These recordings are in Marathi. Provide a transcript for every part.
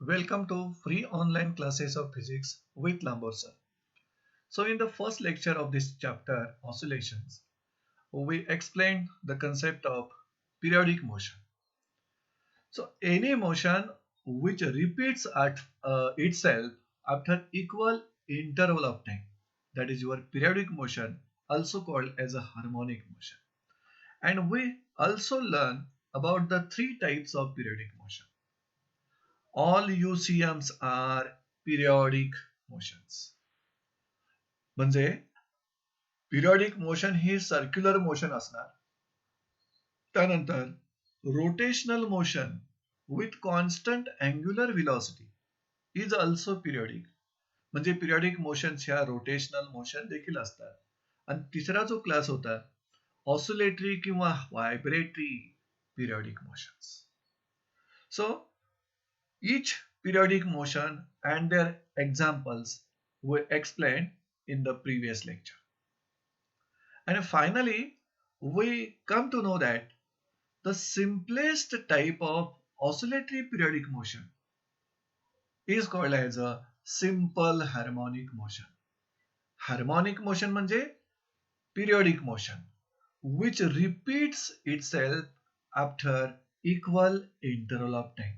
Welcome to free online classes of physics with Lambor sir. So in the first lecture of this chapter, oscillations, we explained the concept of periodic motion. So any motion which repeats at itself after equal interval of time, that is your periodic motion, also called as a harmonic motion. And we also learn about the three types of periodic motion. All UCMs are periodic motions. म्हणजे पिरियडिक मोशन ही सर्क्युलर मोशन असणार. त्यानंतर rotational motion with constant angular velocity is also periodic. म्हणजे पिरियडिक मोशन्स ह्या रोटेशनल मोशन देखील असतात. आणि तिसरा जो क्लास होता ऑसिलेटरी किंवा vibratory periodic motions. So each periodic motion and their examples were explained in the previous lecture. And finally, we come to know that the simplest type of oscillatory periodic motion is called as a simple harmonic motion. Harmonic motion म्हणजे periodic motion which repeats itself after equal interval of time.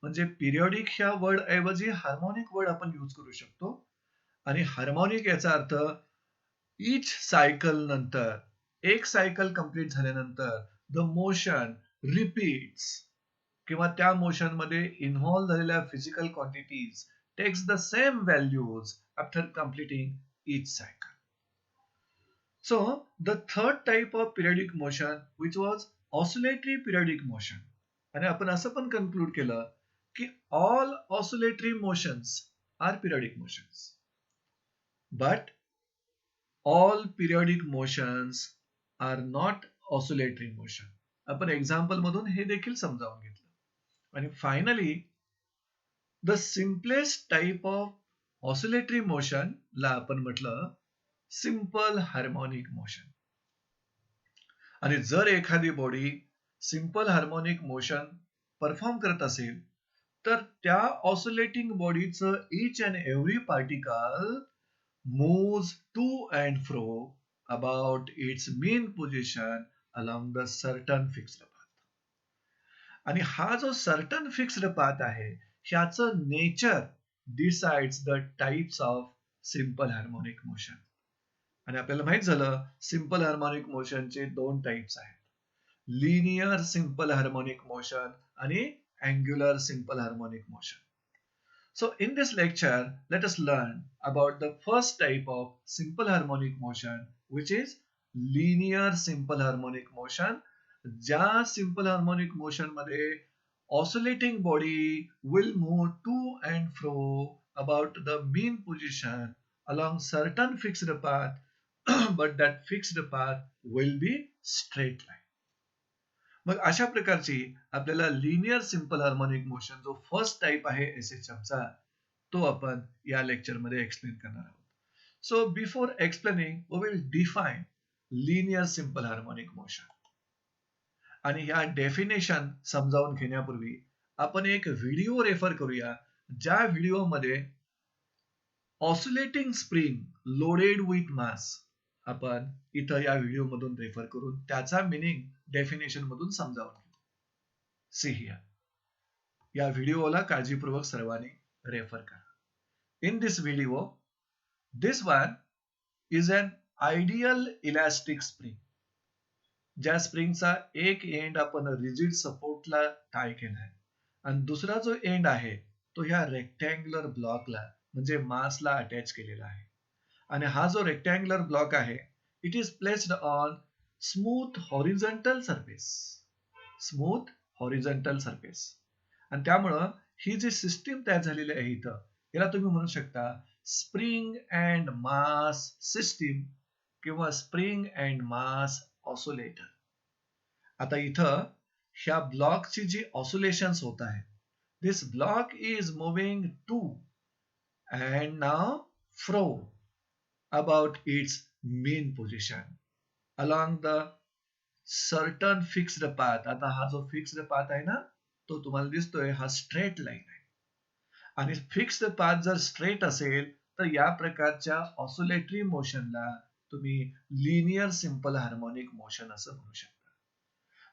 म्हणजे पिरियडिक ह्या वर्ड ऐवजी हार्मोनिक वर्ड आपण यूज करू शकतो. आणि हार्मोनिक याचा अर्थ इच सायकल नंतर, एक सायकल कंप्लीट झाल्यानंतर द मोशन रिपीट्स किंवा त्या मोशन मध्ये इन्व्हॉल्व झालेल्या physical quantities takes the same values after completing each cycle. So the third type of periodic motion which was oscillatory periodic motion. आणि आपण असं पण कन्क्लूड केलं की all oscillatory motions are periodic motions. But all periodic motions are not oscillatory motion. आपण एक्झाम्पल मधून हे देखील समजावून घेतलं. आणि finally the simplest type of oscillatory motion ला आपण म्हटलं सिंपल हार्मोनिक मोशन. आणि जर एखादी body simple harmonic motion perform करत असेल तर त्या ऑसिलेटिंग बॉडीचं each and every particle moves to and fro about its mean position along the certain fixed path. आणि हा जो certain fixed path आहे ह्याचं nature decides the types of simple harmonic motion. आणि आपल्याला माहित झालं सिंपल हार्मोनिक मोशनचे दोन टाइप्स आहेत, लिनियर सिंपल हार्मोनिक मोशन आणि angular simple harmonic motion. So in this lecture, let us learn about the first type of simple harmonic motion, which is linear simple harmonic motion. ज्या simple harmonic motion मध्ये oscillating body will move to and fro about the mean position along certain fixed path, but that fixed path will be straight line. मग अशा प्रकारची आपल्याला लिनियर सिंपल हार्मोनिक मोशन जो फर्स्ट टाइप आहे SHM चा तो आपण या लेक्चर मध्ये एक्सप्लेन करणार आहोत. So before explaining we will define linear simple harmonic motion. आणि या डेफिनेशन समजावून घेण्यापूर्वी आपण एक व्हिडिओ रेफर करूया ज्या व्हिडिओ मध्ये oscillating spring loaded with mass आपण इथं या व्हिडिओ मधून रेफर करून त्याचा मिनिंग डेफिनेशन मधून समजावून घेऊ. सी हियर, या व्हिडिओला काळजीपूर्वक सर्वांनी रेफर करा. In this video, this one is an ideal elastic spring. ज्या स्प्रिंगचा एक एंड आपण रिजिड सपोर्टला टाय केलाय आणि दुसरा जो एंड आहे तो ह्या रेक्टँग्युलर ब्लॉकला म्हणजे मासला अटॅच केलेला आहे. आणि हा जो रेक्टँग्युलर ब्लॉक आहे it is placed on smooth horizontal surface. Smooth horizontal surface. आणि त्यामुळं ही जी सिस्टीम तयार झालेली आहे इथं याला तुम्ही म्हणू शकता स्प्रिंग अँड मास सिस्टीम किंवा स्प्रिंग अँड मास ऑसिलेटर. आता इथं ह्या ब्लॉकची जी ऑसिलेशन्स होत आहेत, this block is moving to and now fro about its mean position along the certain fixed path. आता हा जो फिक्स्ड पाथ आहे ना तो तुम्हाला दिसतोय हा स्ट्रेट लाईन आहे. आणि फिक्स्ड पाथ जर स्ट्रेट असेल तर या प्रकारच्या ऑसिलेटरी मोशनला तुम्ही लिनियर सिंपल हार्मोनिक मोशन असं म्हणू शकता.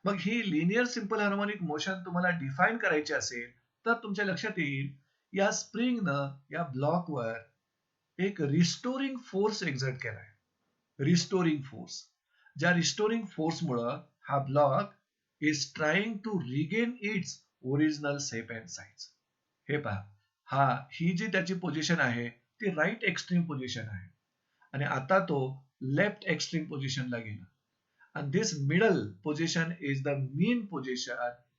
मग ही लिनियर सिंपल हार्मोनिक मोशन तुम्हाला डिफाईन करायची असेल तर तुमच्या लक्षात येईल या स्प्रिंगनं या ब्लॉकवर एक रिस्टोरिंग फोर्स एक्झर्ट केलाय. रिस्टोरिंग फोर्स, ज्या रिस्टोरिंग फोर्समुळं हा block is trying to regain its original shape and size. हे पहा, ही जी त्याची पोझिशन आहे ती राईट एक्स्ट्रीम पोझिशन आहे आणि आता तो लेफ्ट एक्स्ट्रीम पोझिशनला गेला. and this middle position is the mean position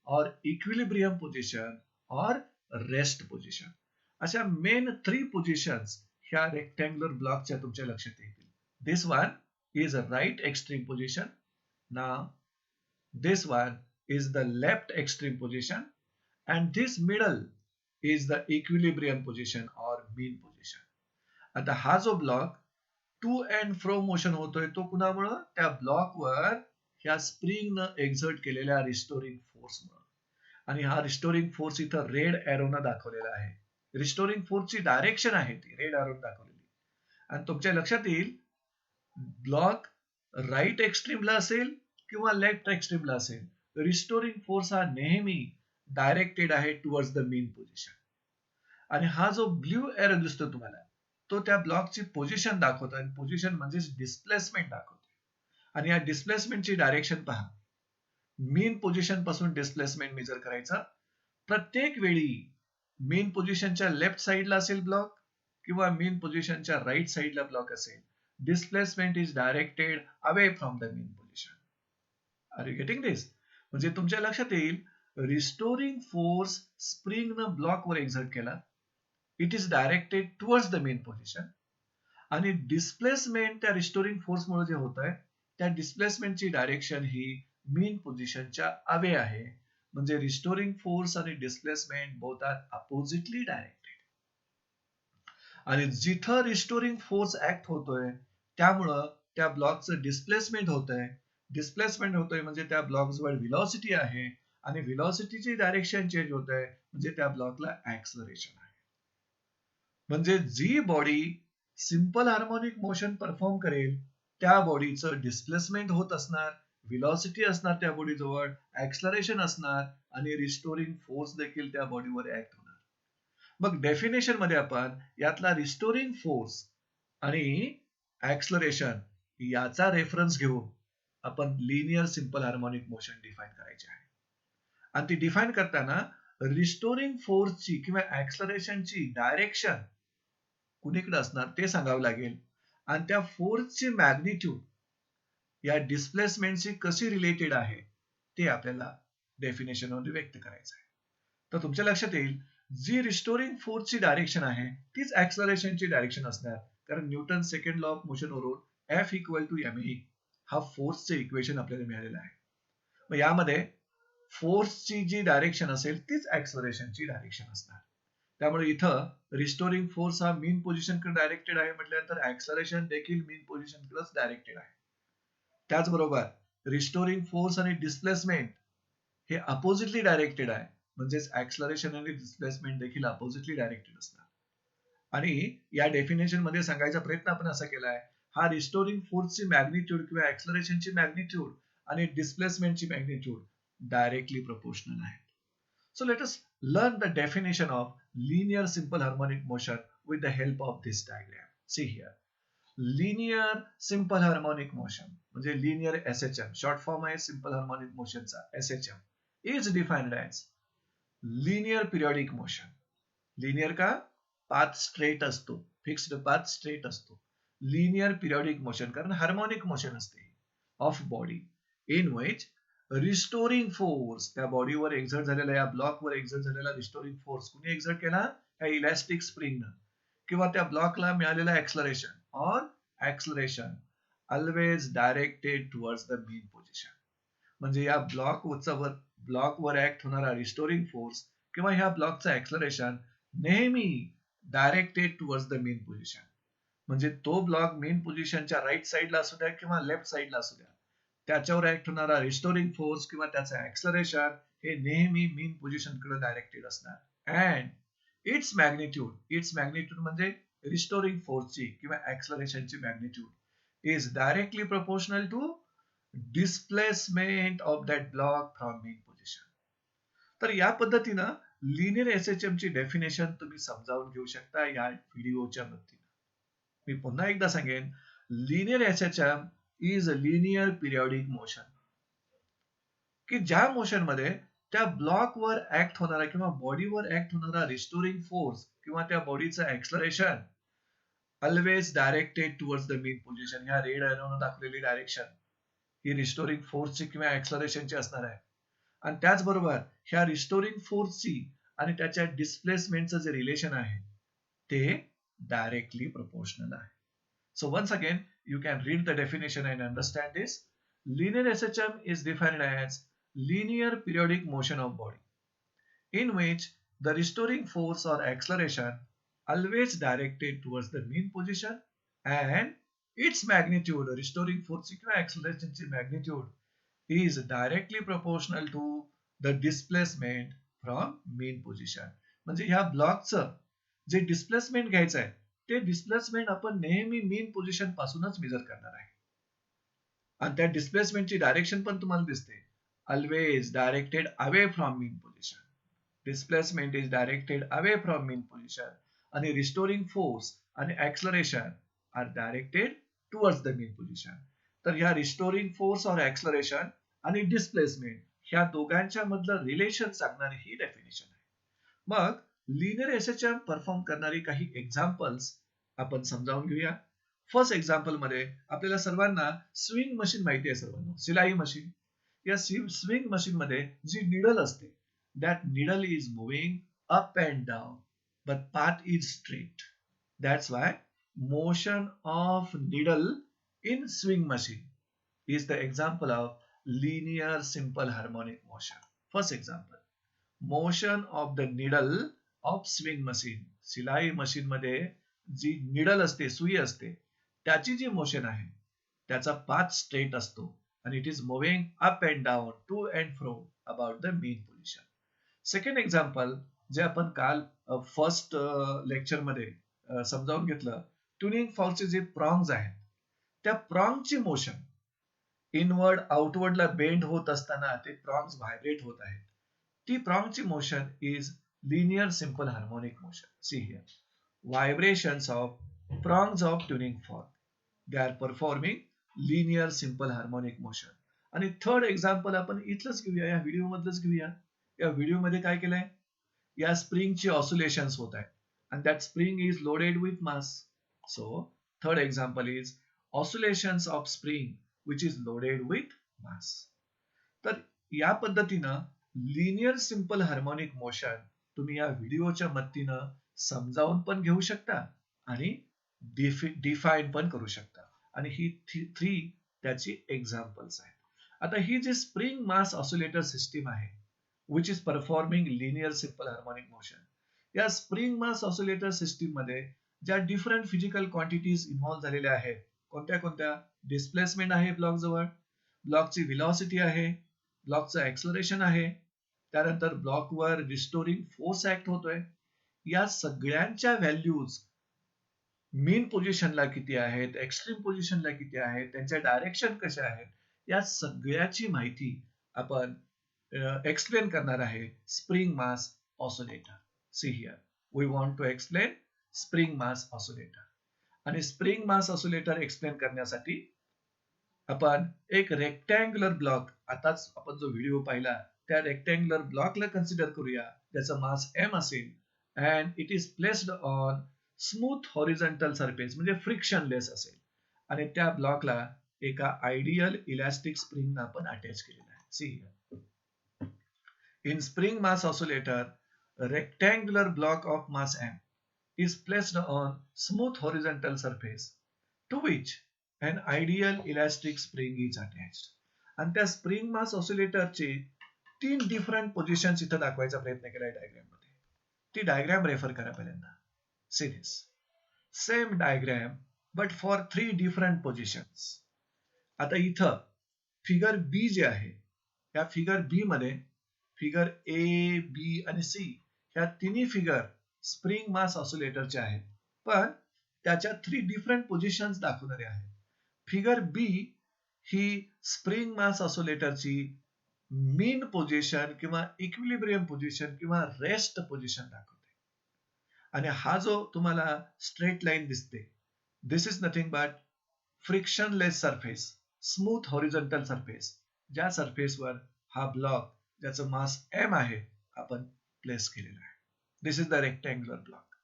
or equilibrium position or rest position. अशा मेन 3 पोझिशन्स ह्या रेक्टँग्युलर ब्लॉकच्या तुमच्या लक्षात येतील. This one is a right extreme position. Now this one is the left extreme position and this middle is the equilibrium position or mean position. आता हा जो block to and fro motion होतोय तो कुणामुळं? त्या ब्लॉकवर ह्या स्प्रिंगनं एक्झर्ट केलेल्या रिस्टोरिंग फोर्समुळं. आणि हा रिस्टोरिंग फोर्स इथं रेड एरोनं दाखवलेला आहे. रिस्टोरिंग फोर्सची डायरेक्शन आहे ती रेड एरोनं दाखवलेली. आणि तुमच्या लक्षात येईल ब्लॉक राईट एक्स्ट्रीमला असेल किंवा लेफ्ट एक्स्ट्रीमला असेल, रिस्टोरिंग फोर्स हा नेहमी डायरेक्टेड आहे टुवर्ड्स द मीन पोझिशन. आणि हा जो ब्ल्यू एरो दिसतो तुम्हाला तो त्या ब्लॉकची पोझिशन दाखवतो आणि पोझिशन म्हणजे डिस्प्लेसमेंट दाखवतो. आणि या डिस्प्लेसमेंटची डायरेक्शन पहा. मीन पोझिशन पासून डिस्प्लेसमेंट मेजर करायचा. प्रत्येक वेळी मेन पोझिशनच्या लेफ्ट साइडला असेल ब्लॉक किंवा मेन पोझिशनच्या राईट साइडला ब्लॉक असेल, displacement is directed away from the mean position. Are you getting this? म्हणजे तुमच्या लक्षात येईल रिस्टोरिंग फोर्स स्प्रिंगनं ब्लॉकवर एक्झर्ट केला. It is directed towards the mean position आणि डिस्प्लेसमेंट त्या रिस्टोरिंग फोर्समुळे जे होत आहे त्या डिस्प्लेसमेंटची डायरेक्शन ही मेन पोझिशनच्या अवे आहे. म्हणजे रिस्टोरिंग फोर्स आणि displacement both are oppositely directed. आणि जिथं रिस्टोरिंग फोर्स ऍक्ट होतोय त्यामुळं त्या ब्लॉकचं डिस्प्लेसमेंट होतंय. डिस्प्लेसमेंट होतोय म्हणजे त्या ब्लॉकजवळ व्हेलॉसिटी आहे आणि व्हेलॉसिटीची डायरेक्शन चेंज होत आहे म्हणजे त्या ब्लॉकला ऍक्सलरेशन आहे. म्हणजे जी body simple harmonic motion perform करेल त्या बॉडीचं डिस्प्लेसमेंट होत असणार, व्हेलॉसिटी असणार त्या बॉडी जवळ, ऍक्सलरेशन असणार आणि रिस्टोरिंग फोर्स देखील त्या बॉडीवर ऍक्ट होणार. मग डेफिनेशन मध्ये आपण यातला रिस्टोरिंग फोर्स आणि ऍक्सलरेशन याचा रेफरन्स घेऊन आपण linear simple harmonic motion define करायचे आहे. आणि ती डिफाईन करताना रिस्टोरिंग फोर्सची किंवा ऍक्सलरेशनची डायरेक्शन कुणीकडे असणार ते सांगावं लागेल आणि त्या फोर्सची मॅग्निट्यूड या डिस्प्लेसमेंटशी कशी रिलेटेड आहे ते आपल्याला डेफिनेशन मध्ये व्यक्त करायचं आहे. तर तुमच्या लक्षात येईल जी रिस्टोरिंग फोर्सची डायरेक्शन आहे तीच ऍक्सलरेशनची डायरेक्शन असणार, कारण Newton second law of motion वरून F इक्वल टू ma हा फोर्सचे इक्वेशन आपल्याला मिळालेलं आहे. मग यामध्ये फोर्सची जी डायरेक्शन असेल तीच ऍक्सलरेशनची डायरेक्शन असणार. त्यामुळे इथं रिस्टोरिंग फोर्स हा मीन पोझिशन कडे डायरेक्टेड आहे म्हटल्यानंतर ऍक्सलरेशन देखील मीन पोझिशन कडेच डायरेक्टेड आहे. त्याचबरोबर रिस्टोरिंग फोर्स आणि डिस्प्लेसमेंट हे अपोजिटली डायरेक्टेड आहे, म्हणजेच ऍक्सलरेशन आणि डिस्प्लेसमेंट देखील अपोजिटली डायरेक्टेड असणार. आणि या डेफिनेशन मध्ये सांगायचा प्रयत्न आपण असा केलाय, हा रिस्टोरिंग फोर्सची मॅग्निट्यूड किंवा ऍक्सलरेशनची मॅग्निट्यूड आणि डिस्प्लेसमेंटची मॅग्निट्यूड डायरेक्टली प्रोपोर्शनल आहे. So let us learn the definition of linear simple harmonic motion with the help of this diagram. See here. Linear simple harmonic motion म्हणजे linear SHM, short form आहे simple harmonic motion चा SHM, is defined as linear periodic motion. Linear का? पाथ स्ट्रेट असतो, फिक्स्ड पाथ स्ट्रेट असतो. लिनियर पिरियडिक मोशन कारण हार्मोनिक मोशन असते of body in which restoring force त्या बॉडीवर एक्झर्ट झालेला या ब्लॉकवर एक्झर्ट झालेला रिस्टोरिंग फोर्स कुणी एक्झर्ट केला? या इलॅस्टिक स्प्रिंगनं किंवा त्या ब्लॉकला मिळालेला ऍक्सलरेशन और acceleration always directed towards the mean position. म्हणजे या ब्लॉकवर ऍक्ट होणारा रिस्टोरिंग फोर्स किंवा ह्या ब्लॉकचा ऍक्सलरेशन नेहमी directed towards the mean position. म्हणजे तो ब्लॉक मेन पोझिशनच्या राईट साइडला असू द्या किंवा लेफ्ट साइडला असू द्या, त्याच्यावर ऍक्ट होणारा रिस्टोरिंग फोर्स किंवा त्याचं ऍक्सलरेशन हे नेहमी मीन पोझिशन कडे डायरेक्टेड असणार. अँड इट्स मॅग्निट्यूड म्हणजे रिस्टोरिंग फोर्सची किंवा ऍक्सलरेशनची magnitude is directly proportional to displacement of that block from mean position. तर या पद्धतीनं लिनियर एसएचएम ची डेफिनेशन तुम्ही समजावून घेऊ शकता या व्हिडिओच्या मदतीने. मी पुन्हा एकदा सांगेन, linear SHM is a linear periodic motion, की ज्या मोशन मध्ये त्या ब्लॉकवर ऍक्ट होणारा किंवा बॉडीवर ऍक्ट होणारा रिस्टोरिंग फोर्स किंवा त्या बॉडीचं acceleration always directed towards the mean position. ह्या रेड एरोनं दाखवलेली डायरेक्शन ही रिस्टोरिंग फोर्सची किंवा एक्सलरेशनची असणार आहे. आणि त्याचबरोबर ह्या रिस्टोरिंग फोर्सची आणि त्याच्या डिस्प्लेसमेंटचं जे रिलेशन आहे ते डायरेक्टली प्रोपोर्शनल आहे. So once again, you can read the definition and understand this. Linear SHM is defined as linear periodic motion of body, in which the restoring force or acceleration always directed towards the mean position and its magnitude, restoring force or acceleration magnitude is directly proportional to the displacement from mean position. म्हणजे ह्या ब्लॉकचं जे डिस्प्लेसमेंट घ्यायचं आहे ते डिस्प्लेसमेंट आपण नेहमी मेन पोझिशन पासूनच मेजर करणार आहे. आणि त्या डिस्प्लेसमेंटची डायरेक्शन पण तुम्हाला दिसते, always directed away from mean position. Displacement is directed away from mean position आणि रिस्टोरिंग फोर्स आणि acceleration are directed towards the mean position. तर ह्या रिस्टोरिंग फोर्स और ऍक्सलरेशन आणि डिस्प्लेसमेंट ह्या दोघांच्या मधलं रिलेशन सांगणारी ही डेफिनेशन आहे. मग लिनियर एसएचएम परफॉर्म करणारी काही एक्झाम्पल्स आपण समजावून घेऊया. फर्स्ट एक्झाम्पल मध्ये आपल्याला सर्वांना स्विंग मशीन माहिती आहे, सर्वांना सिलाई मशीन. या स्विंग मशीन मध्ये जी निडल असते, that needle is moving up and down but path is straight. That's why motion of needle in swing machine is the example of linear simple harmonic motion. First example, motion of the needle of swing machine. सिलाई मशीन मध्ये जी निडल असते, सुई असते, त्याची जी मोशन आहे त्याचा पाथ स्ट्रेट असतो आणि it is moving up and down to and fro about the mean position. Second example जे आपण काल फर्स्ट लेक्चर मध्ये समजावून घेतलं, ट्युनिंग फॉर्कचे जे प्रॉंग्स आहेत त्या प्रॉंगची मोशन इनवर्ड आउटवर्डला बेंड होत असताना ते प्रॉंग्स व्हायब्रेट होत आहेत. ती प्रॉंगची motion is linear simple harmonic motion. See here, vibrations of prongs of tuning fork, they are performing linear simple harmonic motion. आणि थर्ड एक्झाम्पल आपण इथलंच घेऊया, या व्हिडिओ मधलंच घेऊया. या व्हिडिओ मध्ये काय केलंय, या स्प्रिंगची ऑसिलेशन्स होत आहेत and that spring is loaded with mass. So third example is oscillations of spring which is loaded with mass. तर या पद्धतीनं लिनियर सिंपल हार्मोनिक मोशन तुम्ही या व्हिडिओच्या मदतीनं समजावून पण घेऊ शकता आणि डिफाईन पण करू शकता. आणि ही थ्री त्याची एक्झाम्पल्स आहेत. आता ही जी स्प्रिंग मास ऑसिलेटर सिस्टीम आहे which is performing linear simple harmonic motion, या स्प्रिंग मास ऑसिलेटर सिस्टीम मध्ये ज्या डिफरंट फिजिकल क्वांटिटीज इन्व्हॉल्व झालेल्या आहेत, कोणत्या कोणत्या, डिस्प्लेसमेंट आहे ब्लॉक जवळ, ब्लॉकची व्हेलॉसिटी आहे, ब्लॉकचं ऍक्सलरेशन आहे, त्यानंतर ब्लॉकवर रिस्टोरिंग फोर्स ऍक्ट होतोय, या सगळ्यांच्या व्हॅल्यूज मीन पोझिशनला किती आहेत, एक्स्ट्रीम पोझिशनला किती आहेत, त्यांच्या डायरेक्शन कशा आहेत, या सगळ्याची माहिती आपण एक्सप्लेन करणार आहे spring mass oscillator. See here, we want to explain spring mass oscillator. आणि स्प्रिंग मास ऑसिलेटर एक्सप्लेन करण्यासाठी आपण एक रेक्टँग्युलर ब्लॉक, आताच आपण जो व्हिडिओ पाहिला त्या रेक्टँग्युलर ब्लॉकला कन्सिडर करूया, त्याचा मास m असेल and it is placed on smooth horizontal surface म्हणजे फ्रिक्शनलेस असेल आणि त्या ब्लॉकला एका आयडियल इलास्टिक स्प्रिंग आपण अटॅच केलेला आहे. See here, in spring mass oscillator, a rectangular block of mass m is placed on smooth horizontal surface to which an ideal elastic spring is attached. आणि त्या स्प्रिंग मास ऑसिलेटरचे 3 डिफरंट पोझिशन्स इथं दाखवायचा प्रयत्न केलाय डायग्राम मध्ये. ती डायग्राम रेफर करा पहिल्यांदा. See this same diagram but for 3 different positions. आता इथं फिगर बी जे आहे, या फिगर बी मध्ये फिगर ए, बी आणि सी ह्या तिन्ही फिगर स्प्रिंग मास ऑसिलेटरचे आहेत, पण त्याच्या 3 डिफरंट पोझिशन्स दाखवणारे आहेत. फिगर बी ही स्प्रिंग मास ऑसिलेटरची मीन पोझिशन किंवा इक्विलिब्रियम पोझिशन किंवा रेस्ट पोझिशन दाखवते. आणि हा जो तुम्हाला स्ट्रेट लाईन दिसते, this is nothing but frictionless surface, smooth horizontal surface, ज्या सरफेसवर हा ब्लॉक ज्याचं मास m आहे आपण प्लेस केलेला आहे. This is the rectangular block.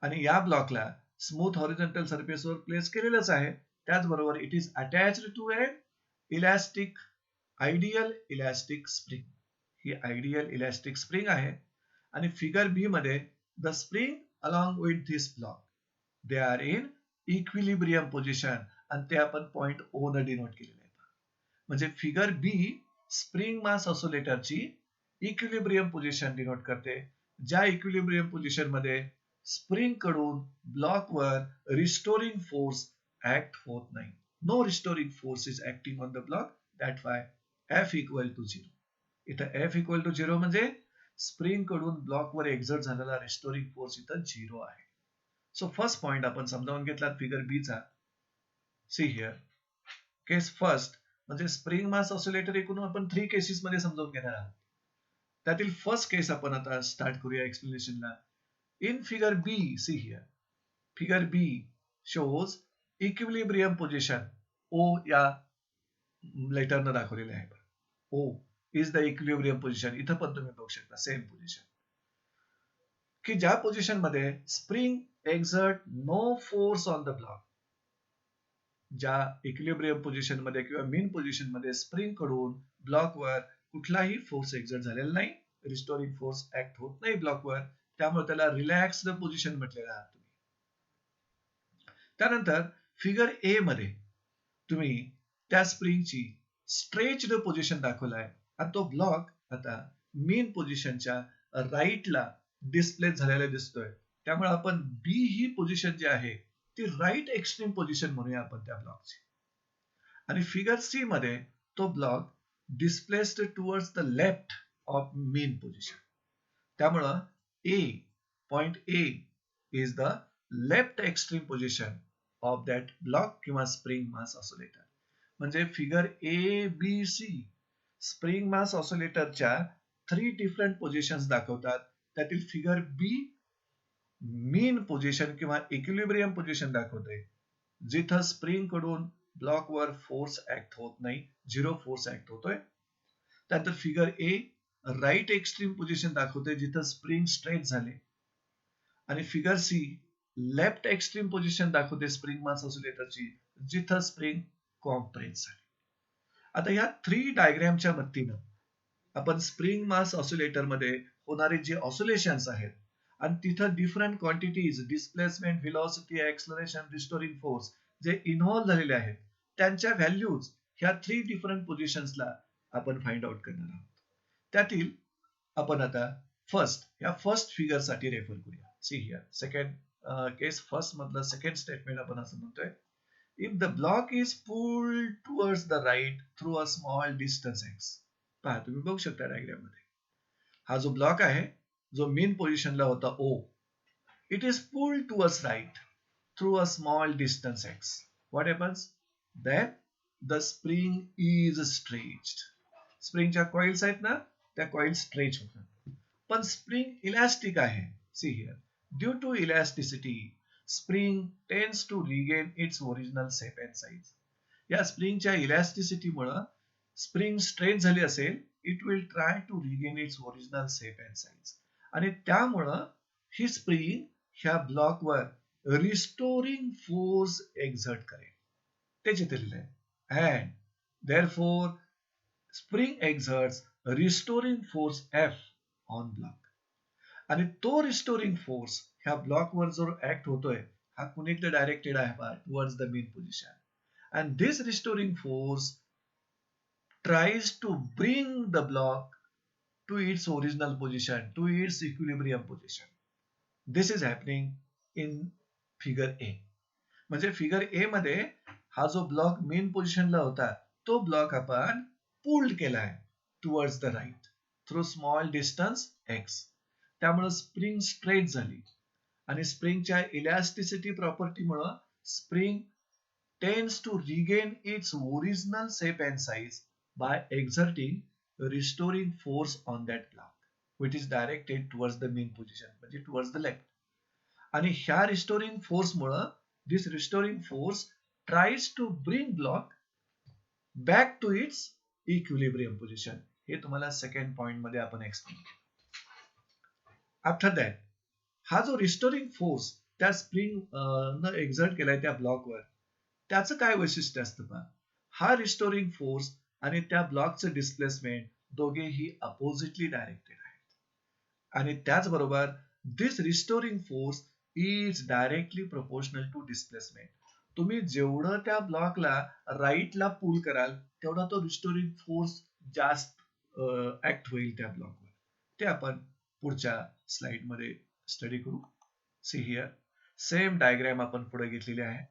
आणि या ब्लॉकला स्मूथ हॉरिझॉन्टल सरफेसवर प्लेस केलेलंच आहे. त्याचबरोबर it is attached to a elastic, ideal elastic spring. ही आयडियल इलास्टिक स्प्रिंग आहे. आणि फिगर बी मध्ये the spring along with this block they are in equilibrium position, आणि ते आपण पॉइंट ओ न डिनोट केलेले आहे. म्हणजे फिगर बी स्प्रिंग मास ऑसिलेटरची इक्विलिब्रियम पोझिशन डिनोट करते, ज्या इक्विलिब्रियम पोझिशन मध्ये स्प्रिंग कडून ब्लॉकवर रिस्टोरिंग फोर्स ऍक्ट होत नाही. No restoring force is acting on the block, that why F equal to 0. इथं F इक्वल टू 0 म्हणजे स्प्रिंग कडून ब्लॉकवर एक्झर्ट झालेला रिस्टोरिंग फोर्स इथं 0 आहे. सो फर्स्ट पॉइंट आपण समजावून घेतला फिगर बी चा. सी हिअर केस फर्स्ट म्हणजे स्प्रिंग मास ऑसिलेटर एकूण आपण 3 केसेस मध्ये समजावून घेणार आहोत. त्यातील फर्स्ट केस आपण आता स्टार्ट करूया एक्सप्लेनेशनला. In figure B, see here, figure B shows equilibrium position. O या लेटरनं दाखवलेले आहे. O is the equilibrium position. इथं पण तुम्ही बघू शकता सेम पोझिशन, की ज्या पोझिशन मध्ये spring exert no force on the block. ज्या इक्विलिब्रियम पोझिशन मध्ये किंवा मीन पोझिशन मध्ये स्प्रिंग कडून ब्लॉकवर कुठलाही फोर्स एक्झर्ट झालेला नाही, रिस्टोरिंग फोर्स ऍक्ट होत नाही ब्लॉकवर, त्यामुळे त्याला रिलॅक्स्ड पोझिशन म्हटलेलं आहे. त्यानंतर फिगर ए मध्ये तुम्ही त्या स्प्रिंगची स्ट्रेच्ड पोझिशन दाखवलाय, आणि तो ब्लॉक आता मीन पोझिशनच्या राईटला डिस्प्ले झालेला दिसतोय. त्यामुळे आपण बी ही पोझिशन जी आहे ती राईट एक्स्ट्रीम पोझिशन म्हणूया आपण त्या ब्लॉकची. आणि फिगर सी मध्ये तो block displaced towards the left of mean position. त्यामुळं A, point A is the left extreme position of that block किंवा स्प्रिंग मास ऑसिलेटर. म्हणजे figure A B C spring mass ऑसिलेटरच्या 3 डिफरंट पोझिशन्स दाखवतात. त्यातील फिगर बी मीन पोझिशन किंवा इक्विलिब्रियम पोझिशन दाखवते, जिथं स्प्रिंग कडून ब्लॉकवर फोर्स ऍक्ट होत नाही, 0 फोर्स ऍक्ट होतोय. त्यानंतर figure A right extreme position दाखवते, जिथं स्प्रिंग स्ट्रेच झाले. आणि figure C left extreme position दाखवते स्प्रिंग मास ऑसिलेटरची, जिथं स्प्रिंग कॉम्प्रेस झाली. आता या 3 डायग्रामच्या मदतीनं आपण स्प्रिंग मास ऑसिलेटर मध्ये होणारे जे ऑसिलेशन्स आहेत आणि तिथं different quantities, displacement, velocity, acceleration, restoring force जे इन्व्हॉल्व झालेले आहेत, त्यांच्या व्हॅल्यूज ह्या 3 डिफरंट पोझिशन्सला आपण फाइंड आउट करणार आहोत. त्यातील आपण आता या फर्स्ट फिगर साठी रेफर करूया. See here second case first मधलं सेकंड स्टेटमेंट आपण असं म्हणतोय, if the block is pulled towards the right through a small distance X. पहा तुम्ही बघू शकता डायग्राम मध्ये हा जो ब्लॉक आहे जो मेन पोझिशनला होता O, it is pulled towards right through a small distance x. What happens then the spring is stretched. स्प्रिंगच्या कॉइल्स आहेत ना, त्या कॉइल स्ट्रेच होतात. पण स्प्रिंग इलास्टिक आहे. See here, due to elasticity spring tends to regain its original shape and size. या स्प्रिंगच्या इलास्टिसिटीमुळे स्प्रिंग स्ट्रेच झाली असेल, it will try to regain its original shape and size. आणि त्यामुळं ही स्प्रिंग ह्या ब्लॉकवर रिस्टोरिंग फोर्स एक्झर्ट करेल. त्याचे दिलेलं आहे. And therefore spring एक्झर्ट्स restoring force F on block. आणि तो रिस्टोरिंग फोर्स ह्या ब्लॉकवर जो ऍक्ट होतोय हा कुणीकडे डायरेक्टेड आहे towards the mean position. And this restoring force tries to bring the block to its original position, to its equilibrium position. This is happening in figure A. म्हणजे फिगर ए मध्ये हा जो ब्लॉक मेन पोझिशनला होता तो ब्लॉक आपण पुल्ड केलाय towards the right through small distance x. त्यामुळे स्प्रिंग स्ट्रेट झाली आणि स्प्रिंगच्या इलॅस्टिसिटी प्रॉपर्टीमुळे spring tends to regain its original shape and size by exerting restoring force on that block which is directed towards the mean position म्हणजे towards the left. आणि ह्या रिस्टोरिंग फोर्स मुळे this restoring force tries to bring block back to its equilibrium position. हे तुम्हाला सेकंड पॉइंट मध्ये आपण एक्सप्लेन केलं. आफ्टर दॅट हा जो रिस्टोरिंग फोर्स त्या स्प्रिंग न एक्झर्ट केलाय त्या ब्लॉकवर, त्याचं काय वैशिष्ट्य असतं पहा. हा रिस्टोरिंग फोर्स आणि त्या ब्लॉकचं डिस्प्लेसमेंट दोघेही अपोजिटली डायरेक्टेड आहेत. आणि त्याचबरोबर this restoring force is directly proportional to displacement. तुम्ही जेवढं त्या ब्लॉकला राईटला पुल कराल तेवढा तो रिस्टोरिंग फोर्स जास्त ऍक्ट होईल त्या ब्लॉकवर. ते आपण पुढच्या स्लाइड मध्ये स्टडी करू. सी हिअर सेम डायग्राम आपण पुढे घेतलेली आहे.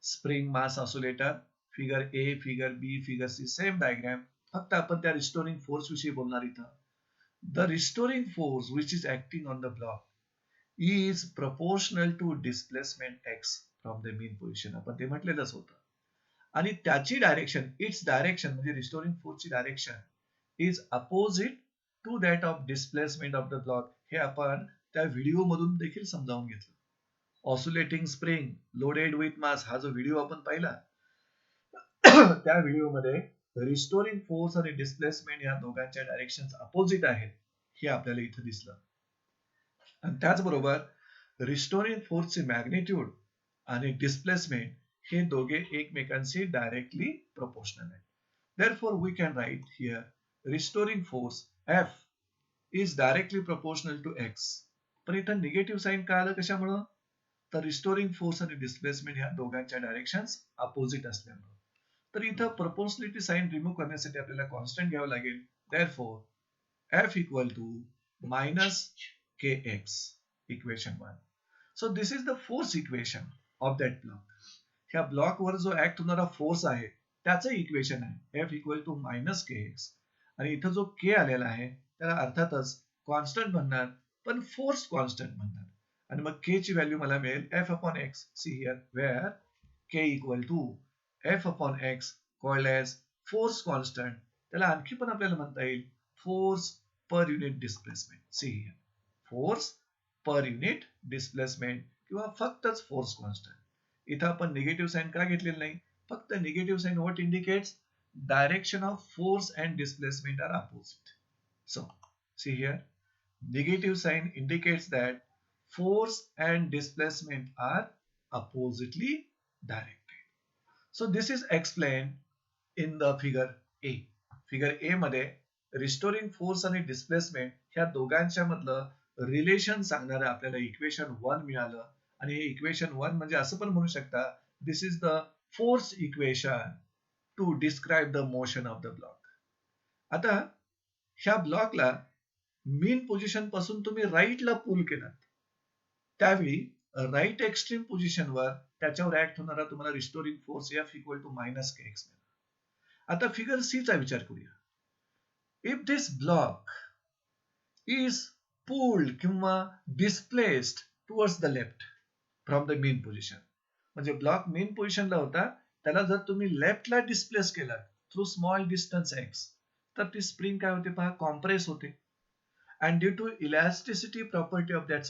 Spring mass oscillator, figure A, figure B, figure C, same diagram. फक्त आपण त्या रिस्टोरिंग फोर्स विषयी बोलणार इथं. The restoring force which is acting on the block is proportional to displacement X from the mean position. आपण ते म्हटलेलंच होतं. आणि त्याची डायरेक्शन, इट्स डायरेक्शन म्हणजे रिस्टोरिंग फोर्सची direction is opposite to that of displacement of the block. हे आपण त्या व्हिडिओ मधून देखील समजावून घेतलं. Oscillating spring loaded with mass हा जो व्हिडिओ आपण पाहिला त्या व्हिडिओमध्ये रिस्टोरिंग फोर्स आणि डिस्प्लेसमेंट या दोघांच्या डायरेक्शन अपोजिट आहेत हे आपल्याला इथं दिसलं. आणि त्याचबरोबर रिस्टोरिंग फोर्सचे मॅग्निट्यूड आणि डिस्प्लेसमेंट हे दोघे एकमेकांशी डायरेक्टली प्रोपोर्शनल आहेत. Therefore we can write here restoring force F is directly proportional to x. पण इथं निगेटिव्ह साइन का आलं कशामुळं? तर रिस्टोरिंग फोर्स आणि डिस्प्लेसमेंट ह्या दोघांच्या डायरेक्शन्स अपोजिट असल्यामुळे. तर इथं प्रोपोर्शनलिटी साइन रिमूव्ह करण्यासाठी आपल्याला कॉन्स्टंट घ्यावं लागेल. Therefore F equal to minus kx, equation 1. So this is the force equation of that block. ह्या ब्लॉकवर जो ऍक्ट होणारा फोर्स आहे त्याचं इक्वेशन आहे F equal to minus kx. आणि इथं जो k आलेला आहे त्याला अर्थातच कॉन्स्टंट म्हणणार, पण फोर्स कॉन्स्टंट म्हणणार. आणि मग k ची व्हॅल्यू मला मिळेल F upon x. See here where k equal to F upon x called as force constant. त्याला आणखी पण आपल्याला म्हणता येईल force per unit displacement. See here force per unit displacement किंवा फक्तच फोर्स कॉन्स्टंट. इथं आपण निगेटिव्ह साइन का घेतलेलं नाही? फक्त negative sign what indicates direction of force and displacement are opposite. So see here negative sign indicates that force and displacement are oppositely directed. So this is explained in the figure A. Figure A मध्ये restoring force आणि displacement ह्या दोघांच्या मधलं रिलेशन सांगणारं आपल्याला इक्वेशन 1 मिळालं. आणि हे इक्वेशन 1 म्हणजे असं पण म्हणू शकता this is the force equation to describe the motion of the block. आता ह्या ब्लॉकला मीन पोझिशन पासून तुम्ही राईटला पुल केलात त्यावेळी राईट एक्स्ट्रीम पोझिशनवर त्याच्यावर ऍक्ट होणारा तुम्हाला restoring force F equal to minus kx मिळाला. आता फिगर सी चा विचार करूया. If this block is pulled किंवा displaced towards the left from the mean position, म्हणजे ब्लॉक मेन पोझिशनला होता त्याला जर तुम्ही लेफ्टला डिस्प्लेस केला थ्रू स्मॉल डिस्टन्स x, तर ती स्प्रिंग काय होते पहा, कॉम्प्रेस होते. And due to elasticity property of that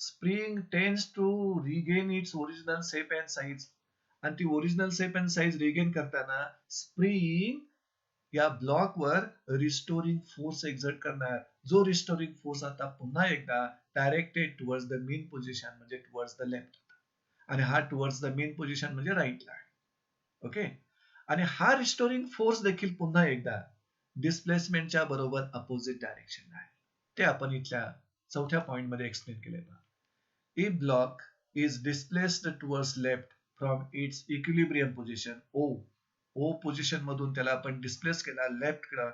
spring tends to regain its original shape and size. आणि ती original shape and size regain करताना स्प्रिंग या ब्लॉकवर रिस्टोरिंग फोर्स एक्झर्ट करणार, जो रिस्टोरिंग फोर्स आता पुन्हा एकदा directed towards the mean position म्हणजे टुवर्ड्स द लेफ्ट. आणि हा टुवर्ड्स द मेन पोझिशन म्हणजे राईटला आहे. ओके. आणि हा रिस्टोरिंग फोर्स देखील पुन्हा एकदा डिस्प्लेसमेंटच्या बरोबर अपोजिट डायरेक्शन आहे. ते आपण इथल्या चौथ्या पॉइंट मध्ये एक्सप्लेन केले. If block is displaced towards left from its equilibrium position O position मधून त्याला आपण डिस्प्लेस केला लेफ्ट कडे,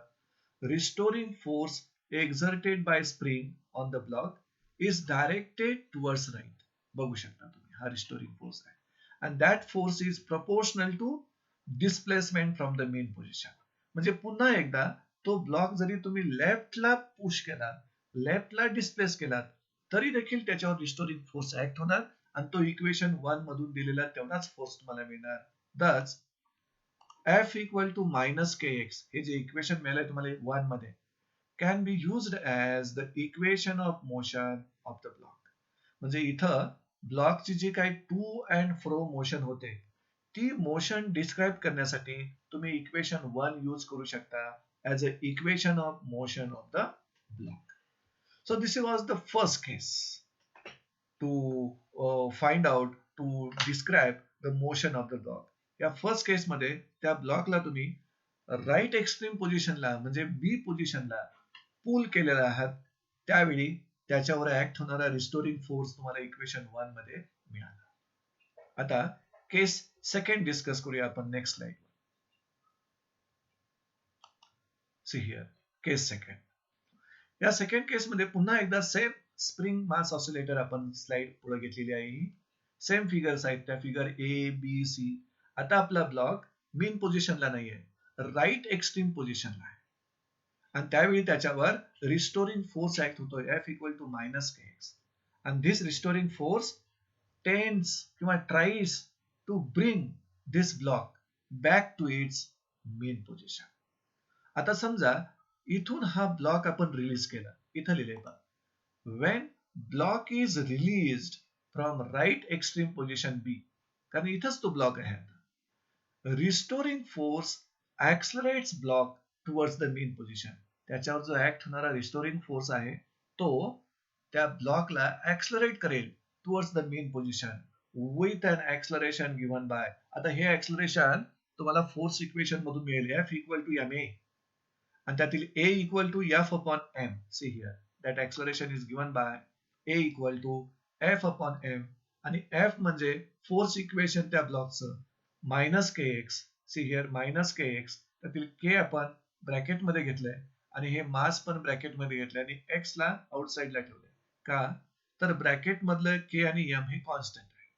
restoring force exerted by spring on the block is directed towards right. बघू शकता तुम्ही हा रिस्टोरिंग फोर्स आहे. And that force is proportional to displacement from the mean position. म्हणजे पुन्हा एकदा तो ब्लॉक जरी तुम्ही लेफ्टला पुश केला लेफ्टला डिस्प्लेस केलात तरी देखील त्याच्यावर रिस्टोरिंग फोर्स ऍक्ट होणार आणि तो इक्वेशन 1 मधून दिलेला तेवढाच फोर्स तुम्हाला मिळणार. दच F equal to minus kx हे जे इक्वेशन मिळालंय तुम्हाला 1 मध्ये can be used as the equation of motion of the block. म्हणजे इथं ब्लॉकची जी काही टू अँड फ्रो मोशन होते ती मोशन डिस्क्राईब करण्यासाठी तुम्ही इक्वेशन 1 यूज करू शकता as a equation of motion of the block. So this was the first case to find out to describe the motion of the block. या फर्स्ट केस मध्ये त्या ब्लॉकला तुम्ही राईट एक्स्ट्रीम पोझिशनला म्हणजे बी पोझिशनला पुल केलेला आहात त्यावेळी त्याच्यावर ऍक्ट होणारा रिस्टोरिंग फोर्स तुम्हाला इक्वेशन 1 मध्ये मिळाला. आता केस सेकंड डिस्कस करूया आपण next slide. See here case second. या सेकंड केस मध्ये पुन्हा एकदा सेम स्प्रिंग मास ऑसिलेटर आपण स्लाइड पुढे घेतलेली आहे. सेम फिगर्स आहेत त्या फिगर ए बी सी. आता आपला ब्लॉक मेन पोझिशनला नाहीये राईट एक्स्ट्रीम पोझिशनला आहे आणि त्यावेळी त्याच्यावर रिस्टोरिंग फोर्स ऍक्ट होतोय F equal to minus kx and this restoring force tends किंवा tries to bring this block back to its main position. आता समजा इथून हा ब्लॉक आपण रिलीज केला. इथं लिहिलंय पहा when block is released from right extreme position B कारण इथंच तो ब्लॉक आहे. Restoring force accelerates block towards the mean position. त्याच्यावर जो ऍक्ट होणारा रिस्टोरिंग फोर्स आहे तो त्या ब्लॉकला ऍक्सलरेट करेल towards the mean position with an acceleration given by. आता हे ऍक्सलरेशन तुम्हाला फोर्स इक्वेशन मधून मिळेल F equal to M A आणि त्यातील A equal to F upon M. See here that acceleration is given by A equal to F upon M आणि F म्हणजे फोर्स इक्वेशन त्या ब्लॉकचं minus kx. See here minus kx त्यातील k आपण ब्रॅकेट मध्ये घेतलंय आणि हे मास पण ब्रॅकेट मध्ये घेतलंय आणि x ला आउटसाइडला ठेवलंय. का तर ब्रॅकेट मधलं k आणि m हे कॉन्स्टंट आहेत.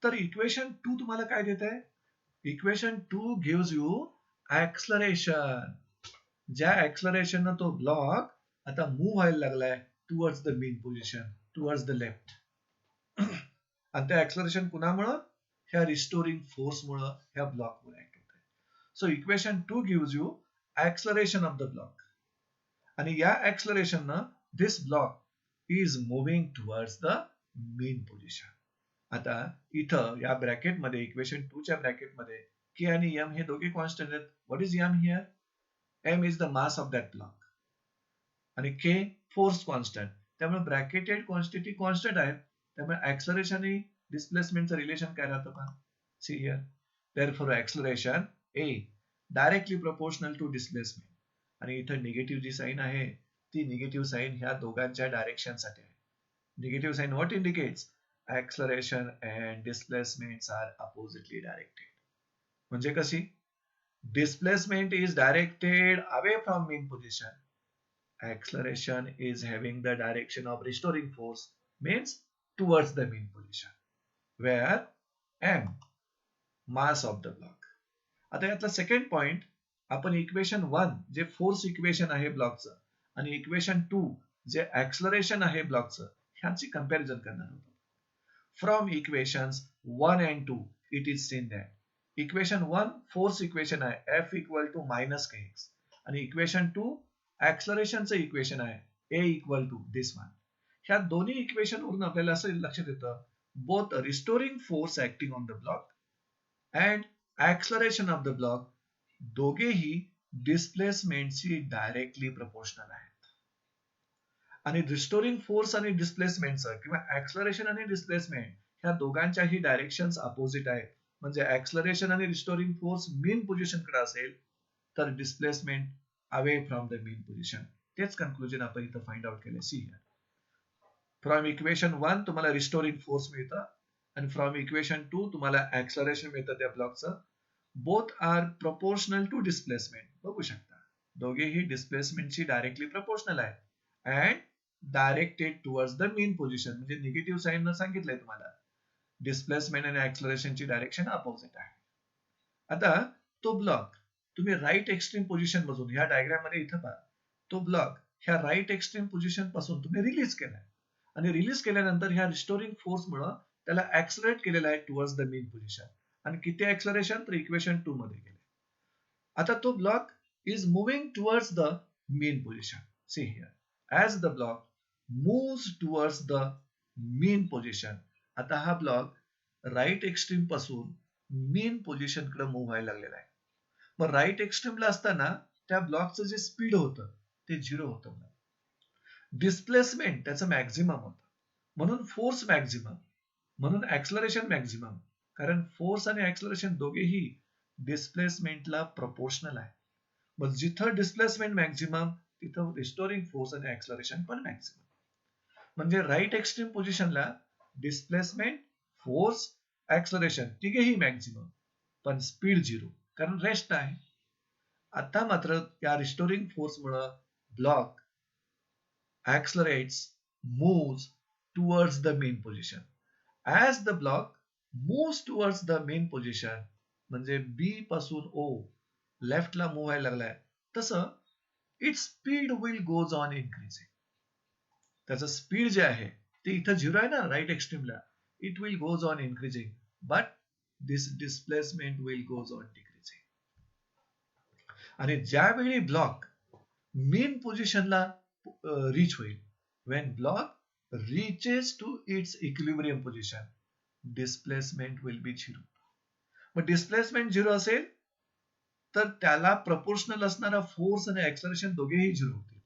तर इक्वेशन 2 तुम्हाला काय देत आहे? Equation 2 gives you acceleration. ज्या ऍक्सलरेशन तो ब्लॉक आता मूव्ह व्हायला लागलाय towards the mean position towards the left आणि त्या ऍक्सलरेशन कुणामुळं ह्या रिस्टोरिंग फोर्स मुळे ह्या ब्लॉक वर ऍक्ट होत आहे. So equation 2 gives you acceleration of the block आणि या ऍक्सलरेशन न this block is moving towards the mean position. आता इथं या ब्रॅकेट मध्ये इक्वेशन 2 च्या ब्रॅकेट मध्ये k आणि m हे दोघे कॉन्स्टंट आहेत. What is m here? m is the mass of that block आणि k फोर्स कॉन्स्टंट. त्यामुळे ब्रॅकेटेड क्वांटिटी कॉन्स्टंट आहेत. त्यामुळे ऍक्सलरेशन आणि डिस्प्लेसमेंटचं रिलेशन काय राहतं पहा. See here therefore acceleration A directly proportional to displacement आणि इथं निगेटिव्ह जी साइन आहे ती निगेटिव्ह साइन ह्या दोघांच्या डायरेक्शन साठी आहे. Negative sign what indicates acceleration and displacements are oppositely directed. म्हणजे कशी? Displacement is directed away from mean position. Acceleration is having the direction of restoring force means towards the mean position. Where m mass of the block. आता यातला सेकंड पॉइंट आपण इक्वेशन 1 जे फोर्स इक्वेशन आहे ब्लॉकचं आणि इक्वेशन 2 जे ऍक्सलरेशन आहे ब्लॉकचं ह्यांची कंपॅरिझन करणार आहोत. From equations 1 and 2, it is seen that equation 1 force equation आहे F equal to minus kx आणि equation 2 acceleration चं equation आहे A equal to this one. ह्या दोन्ही इक्वेशन वरून आपल्याला असं लक्षात येतं both restoring force acting on the block and acceleration of the block दोघेही डिस्प्लेसमेंटशी डायरेक्टली प्रोपोर्शनल आहेत. आणि रिस्टोरिंग फोर्स आणि डिस्प्लेसमेंटचं किंवा ऍक्सलरेशन आणि डिस्प्लेसमेंट ह्या दोघांच्याही डायरेक्शन्स अपोजिट आहेत. म्हणजे ऍक्सलरेशन आणि रिस्टोरिंग फोर्स मेन पोझिशन कडे असेल तर displacement away from the mean position. तेच कन्क्लुजन आपण इथं फाइंड आउट केले. सी हिअर फ्रॉम इक्वेशन 1 तुम्हाला रिस्टोरिंग फोर्स मिळतं आणि फ्रॉम इक्वेशन 2 तुम्हाला ऍक्सलरेशन मिळतं त्या ब्लॉकचं. Both are proportional to displacement. बघू शकता दोघेही डिस्प्लेसमेंटशी डायरेक्टली प्रोपोर्शनल आहेत and directed towards the mean position. म्हणजे निगेटिव्ह साइन न सांगितलंय तुम्हाला डिस्प्लेसमेंट आणि ऍक्सलरेशनची डायरेक्शन अपोजिट आहे. आता तो ब्लॉक तुम्ही राईट एक्स्ट्रीम पोझिशन मधून ह्या डायग्राम मध्ये इथं पहा तो ब्लॉक ह्या राईट एक्स्ट्रीम पोझिशन पासून तुम्ही रिलीज केलाय आणि रिलीज केल्यानंतर ह्या रिस्टोरिंग फोर्स मुळे त्याला ऍक्सलरेट केलेलं आहे टुवर्ड्स द मेन पोझिशन. आणि किती ऍक्सलरेशन तर इक्वेशन 2 मध्ये केले. आता तो block is moving towards the mean position. See here as the block moves towards the mean position. आता हा ब्लॉक राईट एक्स्ट्रीम पासून मेन पोझिशन कडे मूव्ह व्हायला लागलेला आहे. मग राईट एक्स्ट्रीमला असताना त्या ब्लॉकचं जे स्पीड होतं ते 0 होतं. डिस्प्लेसमेंट त्याचं मॅक्झिमम होतं, म्हणून फोर्स मॅक्झिमम, म्हणून ऍक्सलरेशन मॅक्झिमम. कारण फोर्स आणि ऍक्सलरेशन दोघेही डिस्प्लेसमेंटला प्रपोर्शनल आहे. मग जिथं डिस्प्लेसमेंट मॅक्झिमम तिथं रिस्टोरिंग फोर्स आणि ऍक्सलरेशन पण मॅक्झिमम. म्हणजे राईट एक्स्ट्रीम पोझिशनला डिस्प्लेसमेंट, फोर्स, ऍक्सलरेशन तिघेही मॅक्झिमम, पण स्पीड 0 कारण रेस्ट आहे. आता मात्र या रिस्टोरिंग फोर्स मुळे block accelerates, moves towards the main position. As the block moves towards the main position, म्हणजे B पासून O लेफ्टला मूव्ह व्हायला लागलाय, तसं its speed will goes on increasing. त्याचं स्पीड जे आहे ते इथं 0 आहे ना right एक्स्ट्रीमला, it will goes on increasing, but this displacement will goes on decreasing. आणि ज्यावेळी ब्लॉक मेन पोझिशनला रीच होईल, when block reaches to its equilibrium position, displacement will be 0. मग डिस्प्लेसमेंट 0 असेल तर त्याला प्रपोर्शनल असणारा फोर्स आणि ऍक्सलरेशन दोघेही 0 होतील.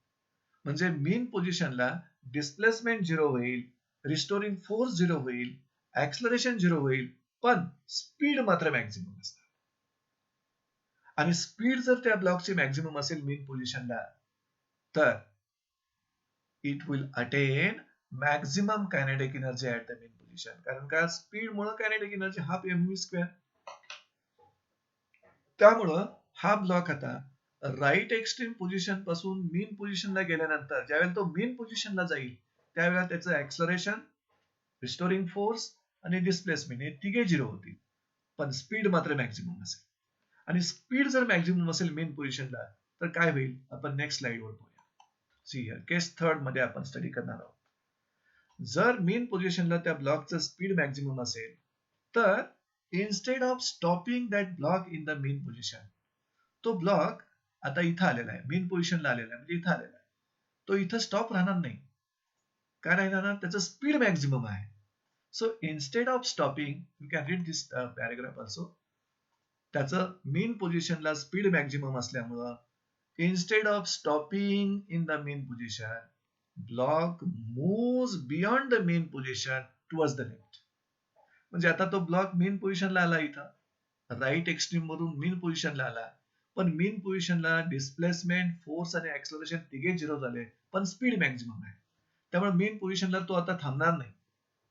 म्हणजे मेन पोझिशनला डिस्प्लेसमेंट 0 होईल, रिस्टोरिंग फोर्स 0 होईल, ऍक्सलरेशन 0 होईल, पण स्पीड मात्र मॅक्झिमम असणार. आणि स्पीड जर त्या ब्लॉकची मॅक्झिमम असेल मेन पोझिशनला तर it will attain maximum kinetic energy at the main position. कारण का स्पीड मुळे kinetic energy half mv square. त्यामुळं हा ब्लॉक आता राईट एक्स्ट्रीम पोझिशन पासून मेन पोझिशनला गेल्यानंतर ज्यावेळेला तो मेन पोझिशनला जाईल त्यावेळेला त्याचं ऍक्सलरेशन, रिस्टोरिंग फोर्स आणि डिस्प्लेसमेंट हे तिघे 0 होतील, पण स्पीड मात्र मॅक्झिमम असेल. आणि स्पीड जर मॅक्झिमम असेल मेन पोझिशनला तर काय होईल आपण नेक्स्ट स्लाइड वर बघूया. सी हिअर केस 3 मध्ये आपण स्टडी करणार आहोत. जर मेन पोझिशनला त्या ब्लॉकचं स्पीड मॅक्झिमम असेल तर instead of stopping that block in the mean position, तो ब्लॉक आता इथं आलेला आहे, मेन पोझिशनला आलेला आहे, म्हणजे इथं आलेला आहे, तो इथं स्टॉप राहणार नाही. काय राहणार ना, त्याचं स्पीड मॅक्झिमम आहे. So instead of stopping, you can read this paragraph also. त्याचं मेन पोझिशनला स्पीड मॅक्झिमम असल्यामुळं instead of stopping in the main position, block moves beyond the main position towards the left. म्हणजे आता तो ब्लॉक मेन पोझिशनला आला, इथं राईट एक्स्ट्रीम मधून मेन पोझिशनला आला, पण मेन पोझिशनला डिस्प्लेसमेंट, फोर्स आणि ऍक्सलरेशन तिघे 0 झाले, पण स्पीड मॅक्झिमम आहे. त्यामुळे मेन पोझिशनला तो आता थांबणार नाही.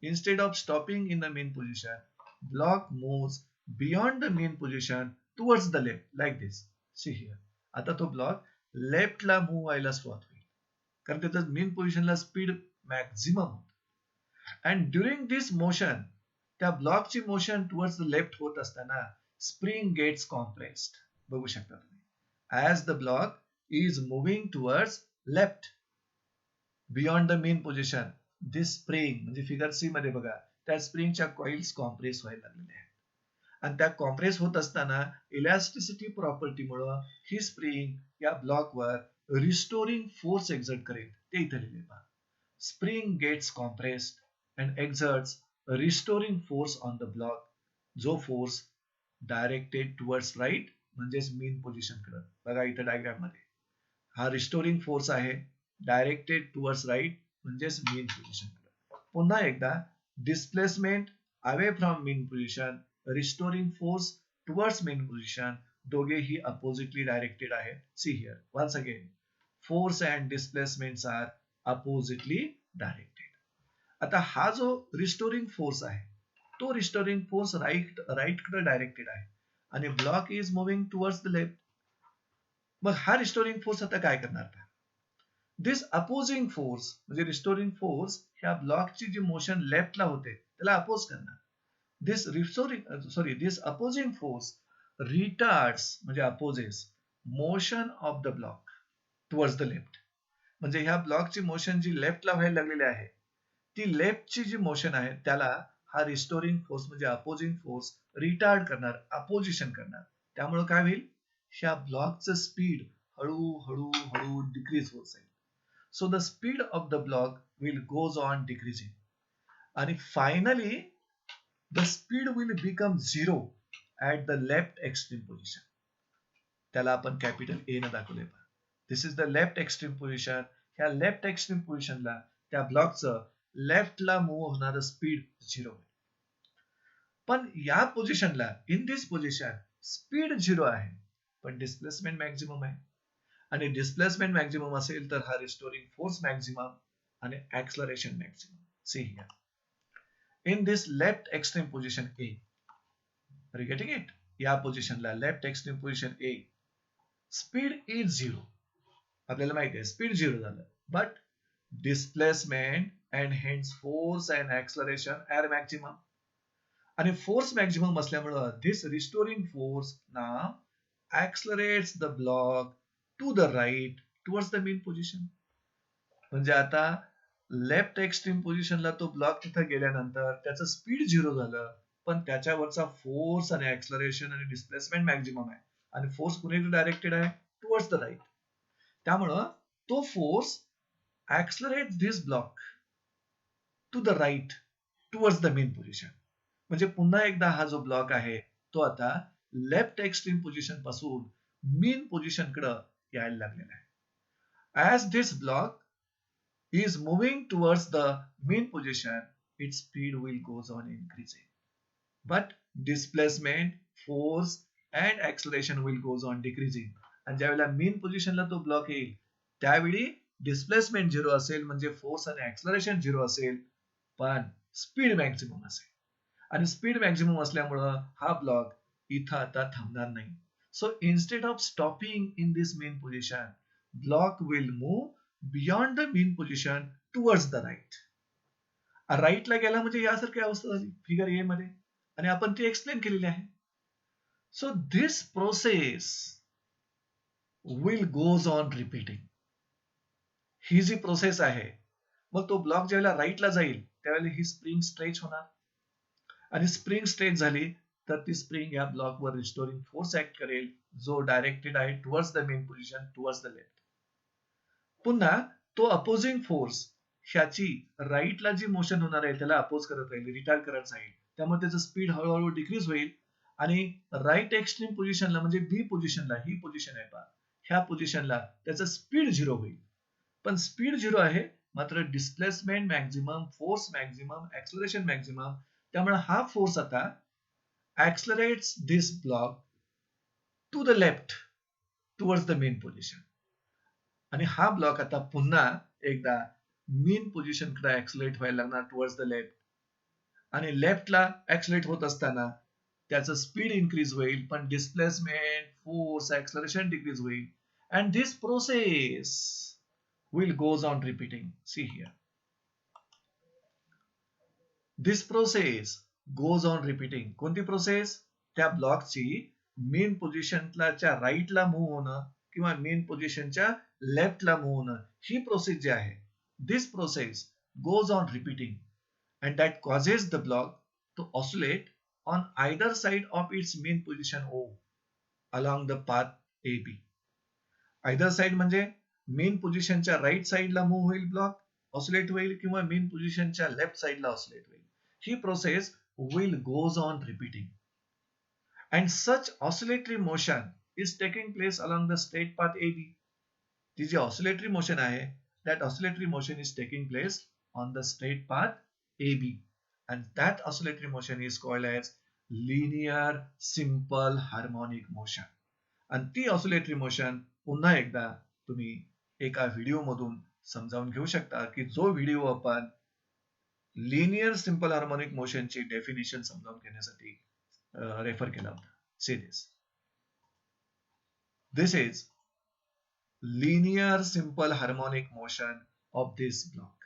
Instead of stopping in the mean position, block moves beyond the mean position towards the left like this. See here आता तो ब्लॉक लेफ्टला मूव्ह व्हायला सुरुवात होईल कारण त्याचं मेन पोझिशनला स्पीड मॅक्झिमम होत. अँड ड्युरिंग दिस मोशन, त्या ब्लॉकची मोशन टुवर्ड्स द लेफ्ट होत असताना स्प्रिंग गेट्स कॉम्प्रेस्ड. बघू शकता तुम्ही, as the block is moving towards left beyond the mean position, this spring म्हणजे फिगर सी मध्ये बघा त्या स्प्रिंगच्या कॉइल्स कॉम्प्रेस व्हायला लागलेल्या आहेत. आणि त्या कॉम्प्रेस होत असताना इलॅस्टिसिटी प्रॉपर्टीमुळे ही स्प्रिंग या ब्लॉकवर रिस्टोरिंग फोर्स एक्झर्ट करेल. ते इथे लिहिले पहा, spring gets compressed and exerts restoring force on the block, जो फोर्स डायरेक्टेड टुवर्ड्स राईट म्हणजेच मेन पोझिशन कडे. बघा इथं डायग्राम मध्ये हा रिस्टोरिंग फोर्स आहे, डायरेक्टेड टुवर्ड्स राईट म्हणजेच मेन पोझिशन कडे. पुन्हा एकदा displacement away from mean position, restoring force towards mean position, दोघेही अपोजिटली डायरेक्टेड आहेत. See here once again, force and displacements are oppositely directed. आता हा जो रिस्टोरिंग फोर्स आहे तो रिस्टोरिंग फोर्स राईट कडे डायरेक्टेड आहे आणि block is moving towards the left. मग हा रिस्टोरिंग फोर्स आता काय करणार? दिस अपोजिंग फोर्स म्हणजे रिस्टोरिंग फोर्स ह्या ब्लॉकची जी मोशन लेफ्टला होते त्याला अपोज करणार. This opposing force retards म्हणजे opposes motion of the block towards the left. म्हणजे ह्या ब्लॉकची मोशन जी लेफ्टला व्हायला लागलेली आहे ती लेफ्टची जी मोशन आहे त्याला हा रिस्टोरिंग फोर्स म्हणजे अपोजिंग फोर्स रिटार्ड करणार, अपोजिशन करणार. त्यामुळे काय होईल, ह्या ब्लॉकचं स्पीड हळूहळू हळू डिक्रीज होत जाईल. So the speed of the block will goes on decreasing आणि finally the speed will become zero at the left extreme position. त्याला आपण कॅपिटल ए न दाखवले. This is the left extreme position. ह्या लेफ्ट एक्स्ट्रीम पोझिशनला त्या ब्लॉकचं लेफ्टला मूव्ह होणारं स्पीड झिरो. पण या पोझिशनला in this position speed zero आहे पण डिस्प्लेसमेंट मॅक्झिमम आहे. आणि डिस्प्लेसमेंट मॅक्झिमम असेल तर हा रिस्टोरिंग फोर्स मॅक्झिमम आणि acceleration maximum. See here in this left extreme position A, are you getting it? या पोझिशनला left extreme position A speed is zero. आपल्याला माहिती आहे स्पीड झिरो झालं but displacement and hence force and acceleration are maximum. आणि फोर्स मॅक्झिमम असल्यामुळं this restoring force now accelerates the block to the right towards the mean position. म्हणजे आता लेफ्ट एक्स्ट्रीम पोझिशनला तो ब्लॉक तिथे गेल्यानंतर त्याचं स्पीड झिरो झालं पण त्याच्यावरचा फोर्स आणि ऍक्सलरेशन आणि डिस्प्लेसमेंट मॅक्झिमम आहे आणि फोर्स कुणीकडे डायरेक्टेड आहे टुवर्ड्स द राईट. त्यामुळं तो force accelerate this block to the right towards the mean position. म्हणजे पुन्हा एकदा हा जो ब्लॉक आहे तो आता लेफ्ट एक्स्ट्रीम पोझिशन पासून मेन पोझिशन कडे यायला लागलेला आहे. As this block is moving towards the main position, its speed will goes on increasing. But displacement, force and acceleration will goes on decreasing. आणि ज्यावेळेला मेन पोझिशनला तो ब्लॉक येईल त्यावेळी डिस्प्लेसमेंट झिरो असेल म्हणजे फोर्स आणि ऍक्सलरेशन झिरो असेल पण स्पीड मॅक्झिमम असेल. आणि स्पीड मॅक्झिमम असल्यामुळं हा ब्लॉक इथं आता थांबणार नाही. So instead of stopping in this main position block will move beyond the mean position towards the right. राईटला गेला म्हणजे यासारखी अवस्था झाली फिगर ए मध्ये आणि आपण ती एक्सप्लेन केलेली आहे. So this process will goes on repeating. ही जी प्रोसेस आहे मग तो ब्लॉक ज्यावेळेला राईटला जाईल त्यावेळेला ही स्प्रिंग स्ट्रेच होणार आणि स्प्रिंग स्ट्रेच झाली तर ती स्प्रिंग या ब्लॉकवर रिस्टोरिंग फोर्स ऍक्ट करेल जो डायरेक्टेड आहे towards the mean position towards the left. पुन्हा तो अपोजिंग फोर्स ह्याची राईटला जी मोशन होणार आहे त्याला अपोज करत राहील, रिटार्ड करत राहील. त्यामुळे त्याचं स्पीड हळूहळू डिक्रीज होईल आणि राईट एक्स्ट्रीम पोझिशनला म्हणजे बी पोझिशनला, ही पोझिशन आहे पहा, ह्या पोझिशनला त्याचं स्पीड झिरो होईल. पण स्पीड झिरो आहे मात्र displacement maximum, force maximum, acceleration maximum. त्यामुळे हा फोर्स आता accelerates this block to the left towards the mean position. आणि हा ब्लॉक आता पुन्हा एकदा मेन पोझिशन कडे ऍक्सलेट व्हायला लागणार टुवर्ड्स द लेफ्ट. आणि लेफ्टला ऍक्सलेट होत असताना त्याचं स्पीड इन्क्रीज होईल पण डिस्प्लेसमेंट, फोर्स, ऍक्सलरेशन डिक्रीज होईल. And this process will goes on repeating. See here this process goes on repeating. कोणती प्रोसेस? त्या ब्लॉकची मेन पोझिशनच्या राईटला मूव्ह होणं किंवा मेन पोझिशनच्या लेफ्टला मूव्ह होणं, ही प्रोसेस जी आहे this process goes on repeating and that causes the block to oscillate on either side of its mean position O along the path A B. Either side म्हणजे मेन पोझिशनच्या राईट साइडला मूव्ह होईल ब्लॉक, ऑसिलेट होईल किंवा मेन पोझिशनच्या लेफ्ट साइडला ऑसिलेट होईल. ही process will goes on repeating and such oscillatory motion is taking place along the straight path AB. ती जी oscillatory motion आहे that oscillatory motion is taking place on the straight path AB and that oscillatory motion is called as linear simple harmonic motion. आणि ती oscillatory motion पुन्हा एकदा तुम्ही एका व्हिडिओ मधून समजावून घेऊ शकता की जो व्हिडिओ आपण लिनियर सिंपल हार्मोनिक मोशनची डेफिनेशन समजावून घेण्यासाठी रेफर केला होता. See this is linear simple harmonic motion of this block.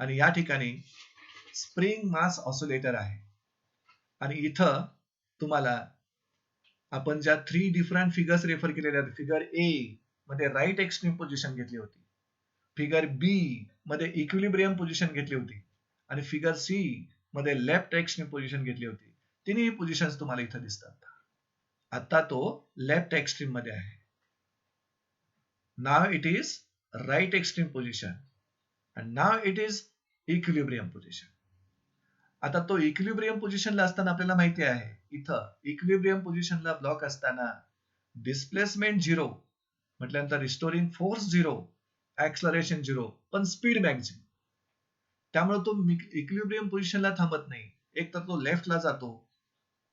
आणि या ठिकाणी स्प्रिंग मास ऑसिलेटर आहे आणि इथं तुम्हाला आपण ज्या 3 डिफरंट फिगर्स रेफर केलेल्या, फिगर ए मध्ये राईट एक्स्ट्रीम पोझिशन घेतली होती फिगर बी मध्ये इक्विलिब्रियम पोझिशन घेतली होती आणि फिगर सी मध्ये लेफ्ट एक्स्ट्रीम पोझिशन घेतली होती. तिन्ही पोझिशन्स तुम्हाला इथं दिसतात. आता तो लेफ्ट एक्स्ट्रीम मध्ये आहे. Now it is right extreme position and now it is equilibrium position. आता तो इक्विलिब्रियम पोझिशनला असताना आपल्याला माहिती आहे इथं इक्विलिब्रियम पोझिशनला ब्लॉक असताना डिस्प्लेसमेंट 0 म्हटल्यानंतर रिस्टोरिंग फोर्स 0, ऍक्सलरेशन 0, पण स्पीड मॅक्झिमम. त्यामुळे तो इक्विलिब्रियम पोझिशनला थांबत नाही. एक तर तो लेफ्टला जातो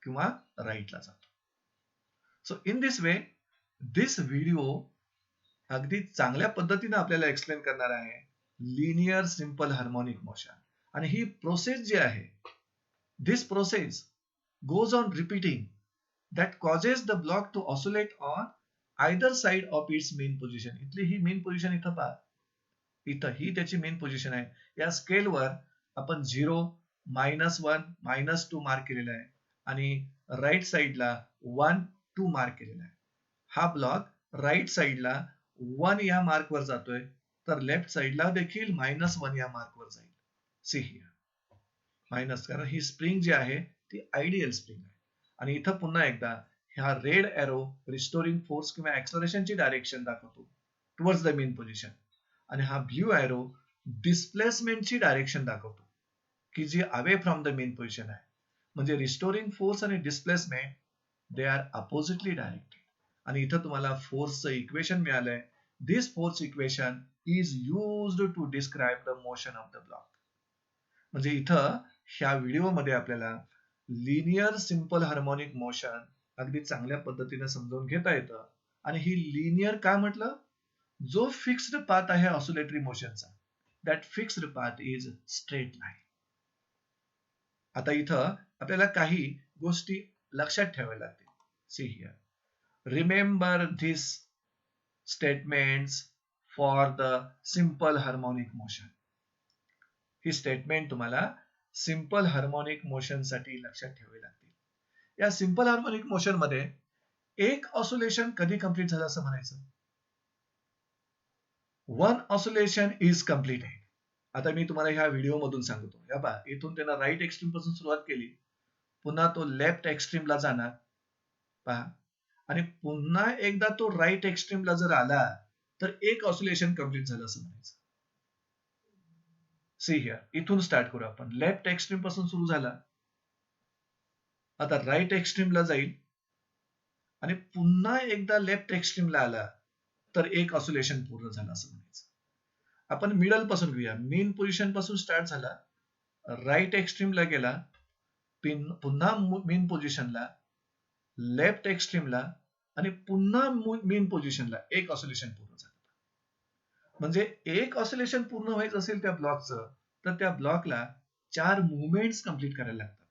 किंवा राईटला जातो. So in this way this video अगदी चांगल्या पद्धतीने आपल्याला एक्सप्लेन करणार आहे लिनियर सिंपल हार्मोनिक मोशन. आणि ही प्रोसेस जी आहे, this process goes on repeating that causes the block to oscillate on either side of its main position. इथली ही मेन पोझिशन इथं पहा, इथं ही त्याची मेन पोझिशन आहे. या स्केलवर आपण 0, -1, -2 मार्क केलेला आहे आणि राईट साइडला 1, 2 मार्क केलेला आहे. हा ब्लॉक राईट साइडला 1 या मार्कवर जातोय, तर लेफ्ट साइडला देखील -1 या मार्कवर जाईल. सी हियर मायनस, कारण ही स्प्रिंग जी आहे ती आयडियल स्प्रिंग आहे. आणि इथं पुन्हा एकदा ह्या रेड एरो रिस्टोरिंग फोर्स किंवा ऍक्सलरेशनची डायरेक्शन दाखवतो टुवर्ड्स द मेन पोझिशन, आणि हा ब्ल्यू एरो डिस्प्लेसमेंटची डायरेक्शन दाखवतो की जी away from the mean position आहे. म्हणजे रिस्टोरिंग फोर्स आणि displacement they are oppositely directed. आणि इथं तुम्हाला फोर्सचं इक्वेशन मिळालंय. This force equation is used to describe the motion of the block. म्हणजे इथं ह्या व्हिडिओमध्ये आपल्याला लिनियर सिंपल हार्मोनिक मोशन अगदी चांगल्या पद्धतीने समजावून घेता येतं. आणि ही लिनियर का म्हटलं? जो फिक्स्ड पाथ आहे ऑसिलेटरी मोशनचा, that fixed path is straight line. आता इथं आपल्याला काही गोष्टी लक्षात ठेवाव्या लागतील. See here, remember this statements for the simple harmonic motion. ही स्टेटमेंट तुम्हाला सिंपल हार्मोनिक मोशन साठी लक्षात ठेवावी लागतील. या सिंपल हार्मोनिक मोशन मध्ये एक ऑसिलेशन कधी कंप्लीट झालं असं म्हणायचं? One oscillation is completed. आता मी तुम्हाला ह्या व्हिडिओ मधून सांगतो. या पहा, इथून त्यांना राईट एक्स्ट्रीम पासून सुरुवात केली, पुन्हा तो लेफ्ट एक्स्ट्रीमला जाणार पहा, आणि पुन्हा एकदा तो राईट एक्स्ट्रीमला जर आला तर एक ऑसिलेशन कंप्लीट झालं असं म्हणायचं. सी हियर, इथून स्टार्ट करू आपण. लेफ्ट एक्स्ट्रीम पासून सुरू झाला, आता राईट एक्स्ट्रीमला जाईल आणि पुन्हा एकदा लेफ्ट एक्स्ट्रीमला आला तर एक ऑसिलेशन पूर्ण झालं असं म्हणायचं. आपण मिडल पासून घेऊया. मेन पोझिशन पासून स्टार्ट झाला, राईट एक्स्ट्रीमला गेला, पुन्हा मेन पोझिशनला, लेफ्ट एक्स्ट्रीमला आणि पुन्हा मेन पोझिशनला एक ऑसिलेशन पूर्ण झालं. म्हणजे एक ऑसिलेशन पूर्ण व्हायचं असेल त्या ब्लॉकचं, तर त्या ब्लॉकला 4 मुवमेंट्स कंप्लीट करायला लागतात.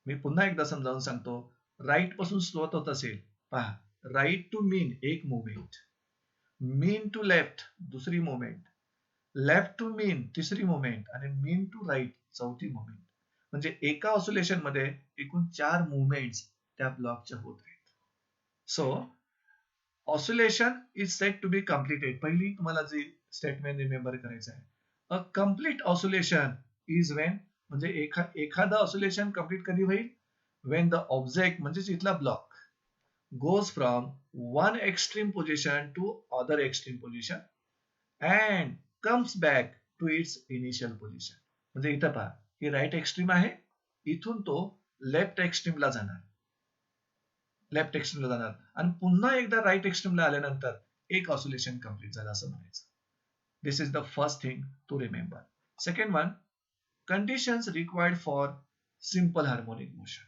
मी पुन्हा एकदा समजावून सांगतो. राईट पासून सुरुवात होत असेल, पहा, राईट टू मेन एक मुवमेंट, मेन टू लेफ्ट दुसरी मुवमेंट, लेफ्ट टू मेन तिसरी मुवमेंट आणि मेन टू राईट चौथी मुवमेंट. म्हणजे एका ऑसिलेशन मध्ये एकूण 4 मुवमेंट्स त्या ब्लॉकच्या होत आहेत. So oscillation is said to be completed. पहिली तुम्हाला जी स्टेटमेंट रिमेंबर करायचं आहे, a complete oscillation is when, म्हणजे एखादा ऑसिलेशन कंप्लीट कधी होईल? व्हेन द ऑब्जेक्ट म्हणजे इथला block goes from one extreme position to other extreme position and comes back to its initial position. म्हणजे इथं पहा, ही राईट एक्स्ट्रीम आहे, इथून तो लेफ्ट एक्स्ट्रीमला जाणार आणि पुन्हा एकदा राईट एक्स्ट्रीमला आल्यानंतर एक ऑसिलेशन कंप्लीट झालं असं म्हणायचं. This is the first thing to remember. Second one, conditions required for simple harmonic motion.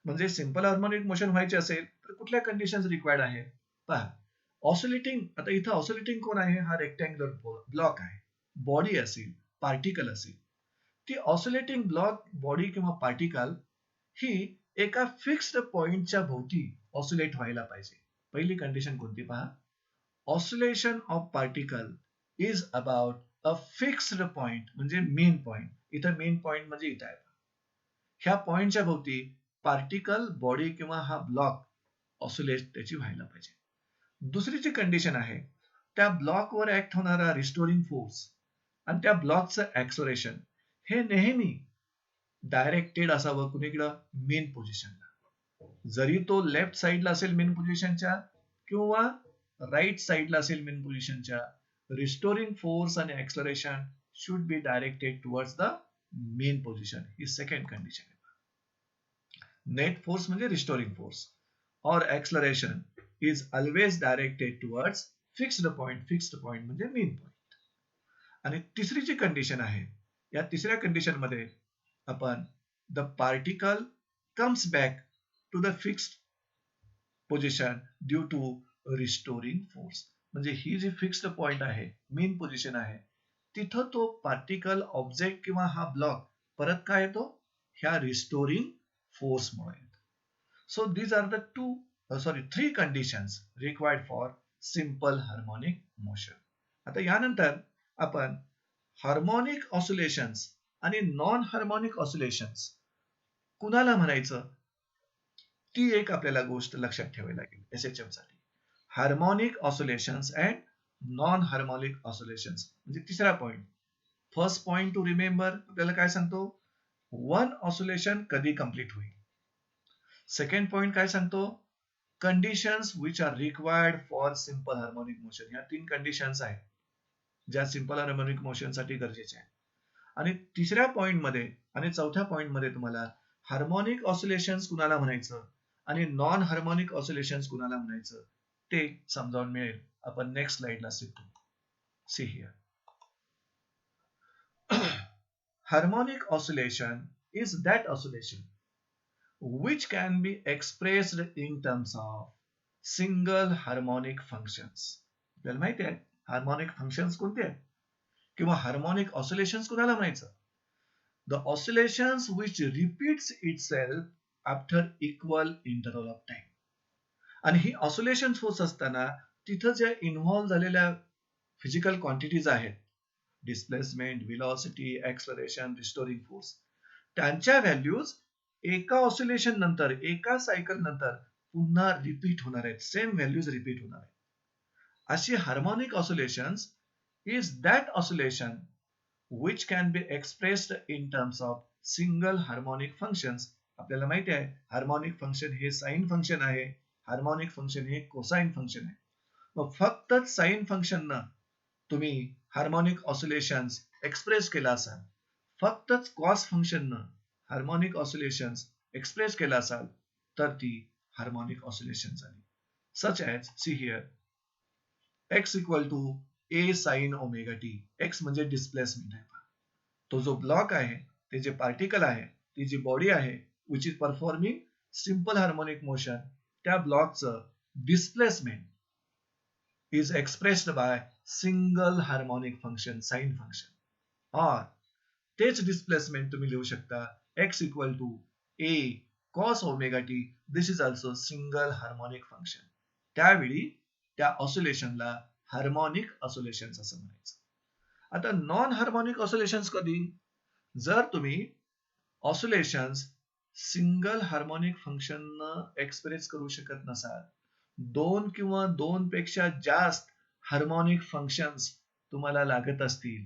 म्हणजे सिंपल हार्मोनिक मोशन व्हायचे असेल तर कुठल्या कंडिशन्स रिक्वायर्ड आहेत? पहा, ऑसिलेटिंग, आता इथं ऑसिलेटिंग कोण आहे? हा रेक्टँग्युलर ब्लॉक आहे. बॉडी असेल, पार्टिकल असेल, ती ऑसिलेटिंग ब्लॉक, बॉडी किंवा पार्टिकल ही एका फिक्स्ड पॉइंटच्या भोवती ऑसिलेट व्हायला पाहिजे. पहिली कंडिशन कोणती? पहा, oscillation of particle is about a fixed point, म्हणजे मेन पॉइंट. इथं मेन पॉइंट म्हणजे इथं आहे. ह्या पॉइंटच्या भोवती पार्टिकल, बॉडी किंवा हा ब्लॉक ऑसिलेट त्याची व्हायला पाहिजे. दुसरी जी कंडिशन आहे, त्या ब्लॉकवर ऍक्ट होणारा रिस्टोरिंग फोर्स आणि त्या ब्लॉकचं ऍक्सलरेशन हे नेहमी डायरेक्टेड असावं कुणीकडं मेन पोझिशनला. जरी तो लेफ्ट साईडला असेल मेन पोझिशनच्या किंवा राईट साईडला असेल मेन पोझिशनच्या, रिस्टोरिंग फोर्स आणि acceleration should be directed towards the mean position. He second condition आहे. नेट फोर्स म्हणजे रिस्टोरिंग फोर्स और acceleration is always directed towards fixed point. Fixed point म्हणजे मेन पॉइंट. आणि तिसरी जी कंडिशन आहे, या तिसऱ्या कंडिशन मध्ये आपण the particle comes back to the fixed position due to restoring force. म्हणजे ही जी फिक्स्ड पॉइंट आहे, मेन पोझिशन आहे, तिथं तो पार्टिकल ऑब्जेक्ट किंवा हा ब्लॉक परत काय येतो, ह्या restoring फोर्समुळे. So these are the three conditions required for simple harmonic motion. आता यानंतर आपण हार्मोनिक ऑसिलेशन्स आणि नॉन हार्मोनिक ऑसिलेशन्स कुणाला म्हणायचं, ती एक आपल्याला गोष्ट लक्षात ठेवावी लागेल SHM साठी. Harmonic oscillations and non harmonic oscillations म्हणजे तिसरा point. First point two remember आपल्याला काय सांगतो, वन ऑसिलेशन कधी कंप्लीट होईल. सेकंड पॉइंट काय सांगतो, conditions which are required for simple harmonic motion. या तीन कंडिशन्स आहेत ज्या सिंपल हार्मोनिक मोशन साठी गरजेच्या आहेत. आणि तिसऱ्या पॉइंट मध्ये आणि चौथ्या पॉइंट मध्ये तुम्हाला हार्मोनिक ऑसिलेशन्स कुणाला म्हणायचं आणि नॉन हार्मोनिक ऑसिलेशन्स कुणाला म्हणायचं ते समजावून मिळेल. आपण नेक्स्ट स्लाइडला शिकतो. See here. Harmonic oscillation is that oscillation which can be expressed in terms of single harmonic functions. आपल्याला माहिती आहे हार्मोनिक फंक्शन्स कोणते आहेत किंवा हार्मोनिक ऑसिलेशन्स कुणाला म्हणायचं. The oscillations which repeats itself after equal interval of time. आणि ही ऑसिलेशन्स होत असताना तिथं ज्या इन्व्हॉल्व झालेल्या फिजिकल क्वांटिटीज आहेत, displacement, velocity, acceleration, restoring force, त्यांच्या व्हॅल्यूज एका ऑसिलेशन नंतर, एका सायकल नंतर पुन्हा रिपीट होणार आहेत, सेम व्हॅल्यूज रिपीट होणार आहेत. अशी harmonic oscillations is that oscillation which can be expressed in terms of single harmonic functions. आपल्याला माहिती आहे हार्मोनिक फंक्शन हे साइन फंक्शन आहे, हार्मोनिक फंक्शन हे कोसाइन फंक्शन आहे. मग फक्त साइन फंक्शन न तुम्ही हार्मोनिक ऑसिलेशन्स एक्सप्रेस केला असाल, फक्तच कॉस फंक्शन न हार्मोनिक ऑसिलेशन्स एक्सप्रेस केला असाल तर ती हार्मोनिक ऑसिलेशन झाली. Such as see here x equal to a sin omega t. x म्हणजे डिस्प्लेसमेंट आहे. तो जो ब्लॉक आहे, ते जे पार्टिकल आहे, ती जी बॉडी आहे which is performing simple harmonic motion, त्या ब्लॉकचं displacement is expressed by single harmonic function, sin function. or तेच डिस्प्लेसमेंट तुम्ही लिहू शकता x equal to a cos omega t. This is also single harmonic function. त्यावेळी त्या ऑसिलेशनला हार्मोनिक ऑसिलेशन्स असं म्हणायचं. आता नॉन हार्मोनिक ऑसिलेशन्स कधी, जर तुम्ही oscillations single harmonic function express करू शकत नसाल, दोन किंवा दोन पेक्षा जास्त हार्मोनिक फंक्शन्स तुम्हाला लागत असतील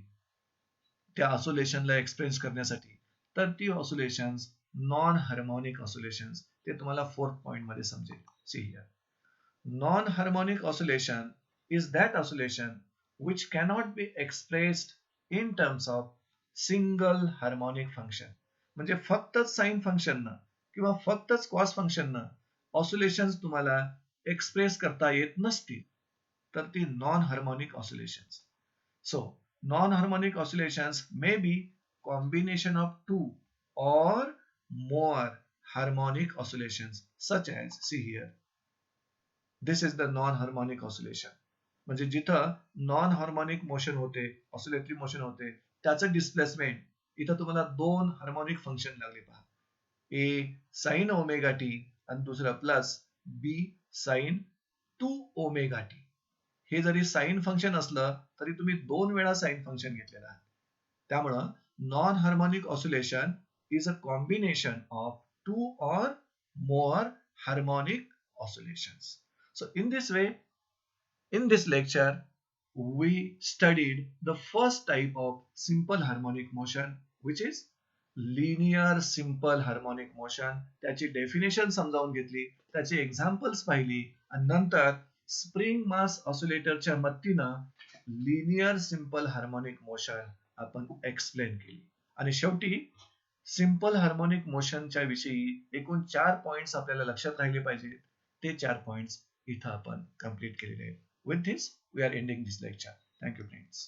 त्या ऑसिलेशनला एक्सप्रेस करण्यासाठी, तर ती ऑसिलेशन्स नॉन हार्मोनिक ऑसिलेशन्स. ते तुम्हाला फोर्थ पॉइंट मध्ये समजेल. See here. Non harmonic oscillation is that oscillation which cannot be expressed in terms of single harmonic function. म्हणजे फक्तच साइन फंक्शन न किंवा फक्तच कॉस फंक्शन न ऑसिलेशन्स तुम्हाला एक्सप्रेस करता येत नसतील तर ती non harmonic oscillations. So non harmonic oscillations may be combination of two or more harmonic oscillations such as, see here, this is the non-harmonic oscillation. म्हणजे जिथं नॉन हार्मोनिक मोशन होते, ऑसिलेटरी मोशन होते, त्याचं डिस्प्लेसमेंट इथं तुम्हाला दोन हार्मोनिक फंक्शन लागले पहा, ए साइन ओमेगा टी आणि दुसरं प्लस बी साइन 2 ओमेगा टी. हे जरी साइन फंक्शन असलं तरी तुम्ही दोन वेळा साइन फंक्शन घेतलेलं आहे. त्यामुळं non harmonic oscillation is a combination of two or more harmonic oscillations. So in this way, in this lecture, we studied the first type of simple harmonic motion, which is linear simple harmonic motion. त्याची डेफिनेशन समजावून घेतली, त्याची एक्झाम्पल्स पाहिली आणि नंतर स्प्रिंग मास ऑसिलेटरच्या मदतीनं लिनियर सिंपल हार्मोनिक मोशन आपण एक्सप्लेन केली. आणि शेवटी सिंपल हार्मोनिक मोशनच्या विषयी एकूण 4 पॉइंट्स आपल्याला लक्षात राहिले पाहिजे. ते 4 पॉइंट्स इथं आपण कंप्लीट केलेले आहेत. With this we are ending this lecture. Thank you friends.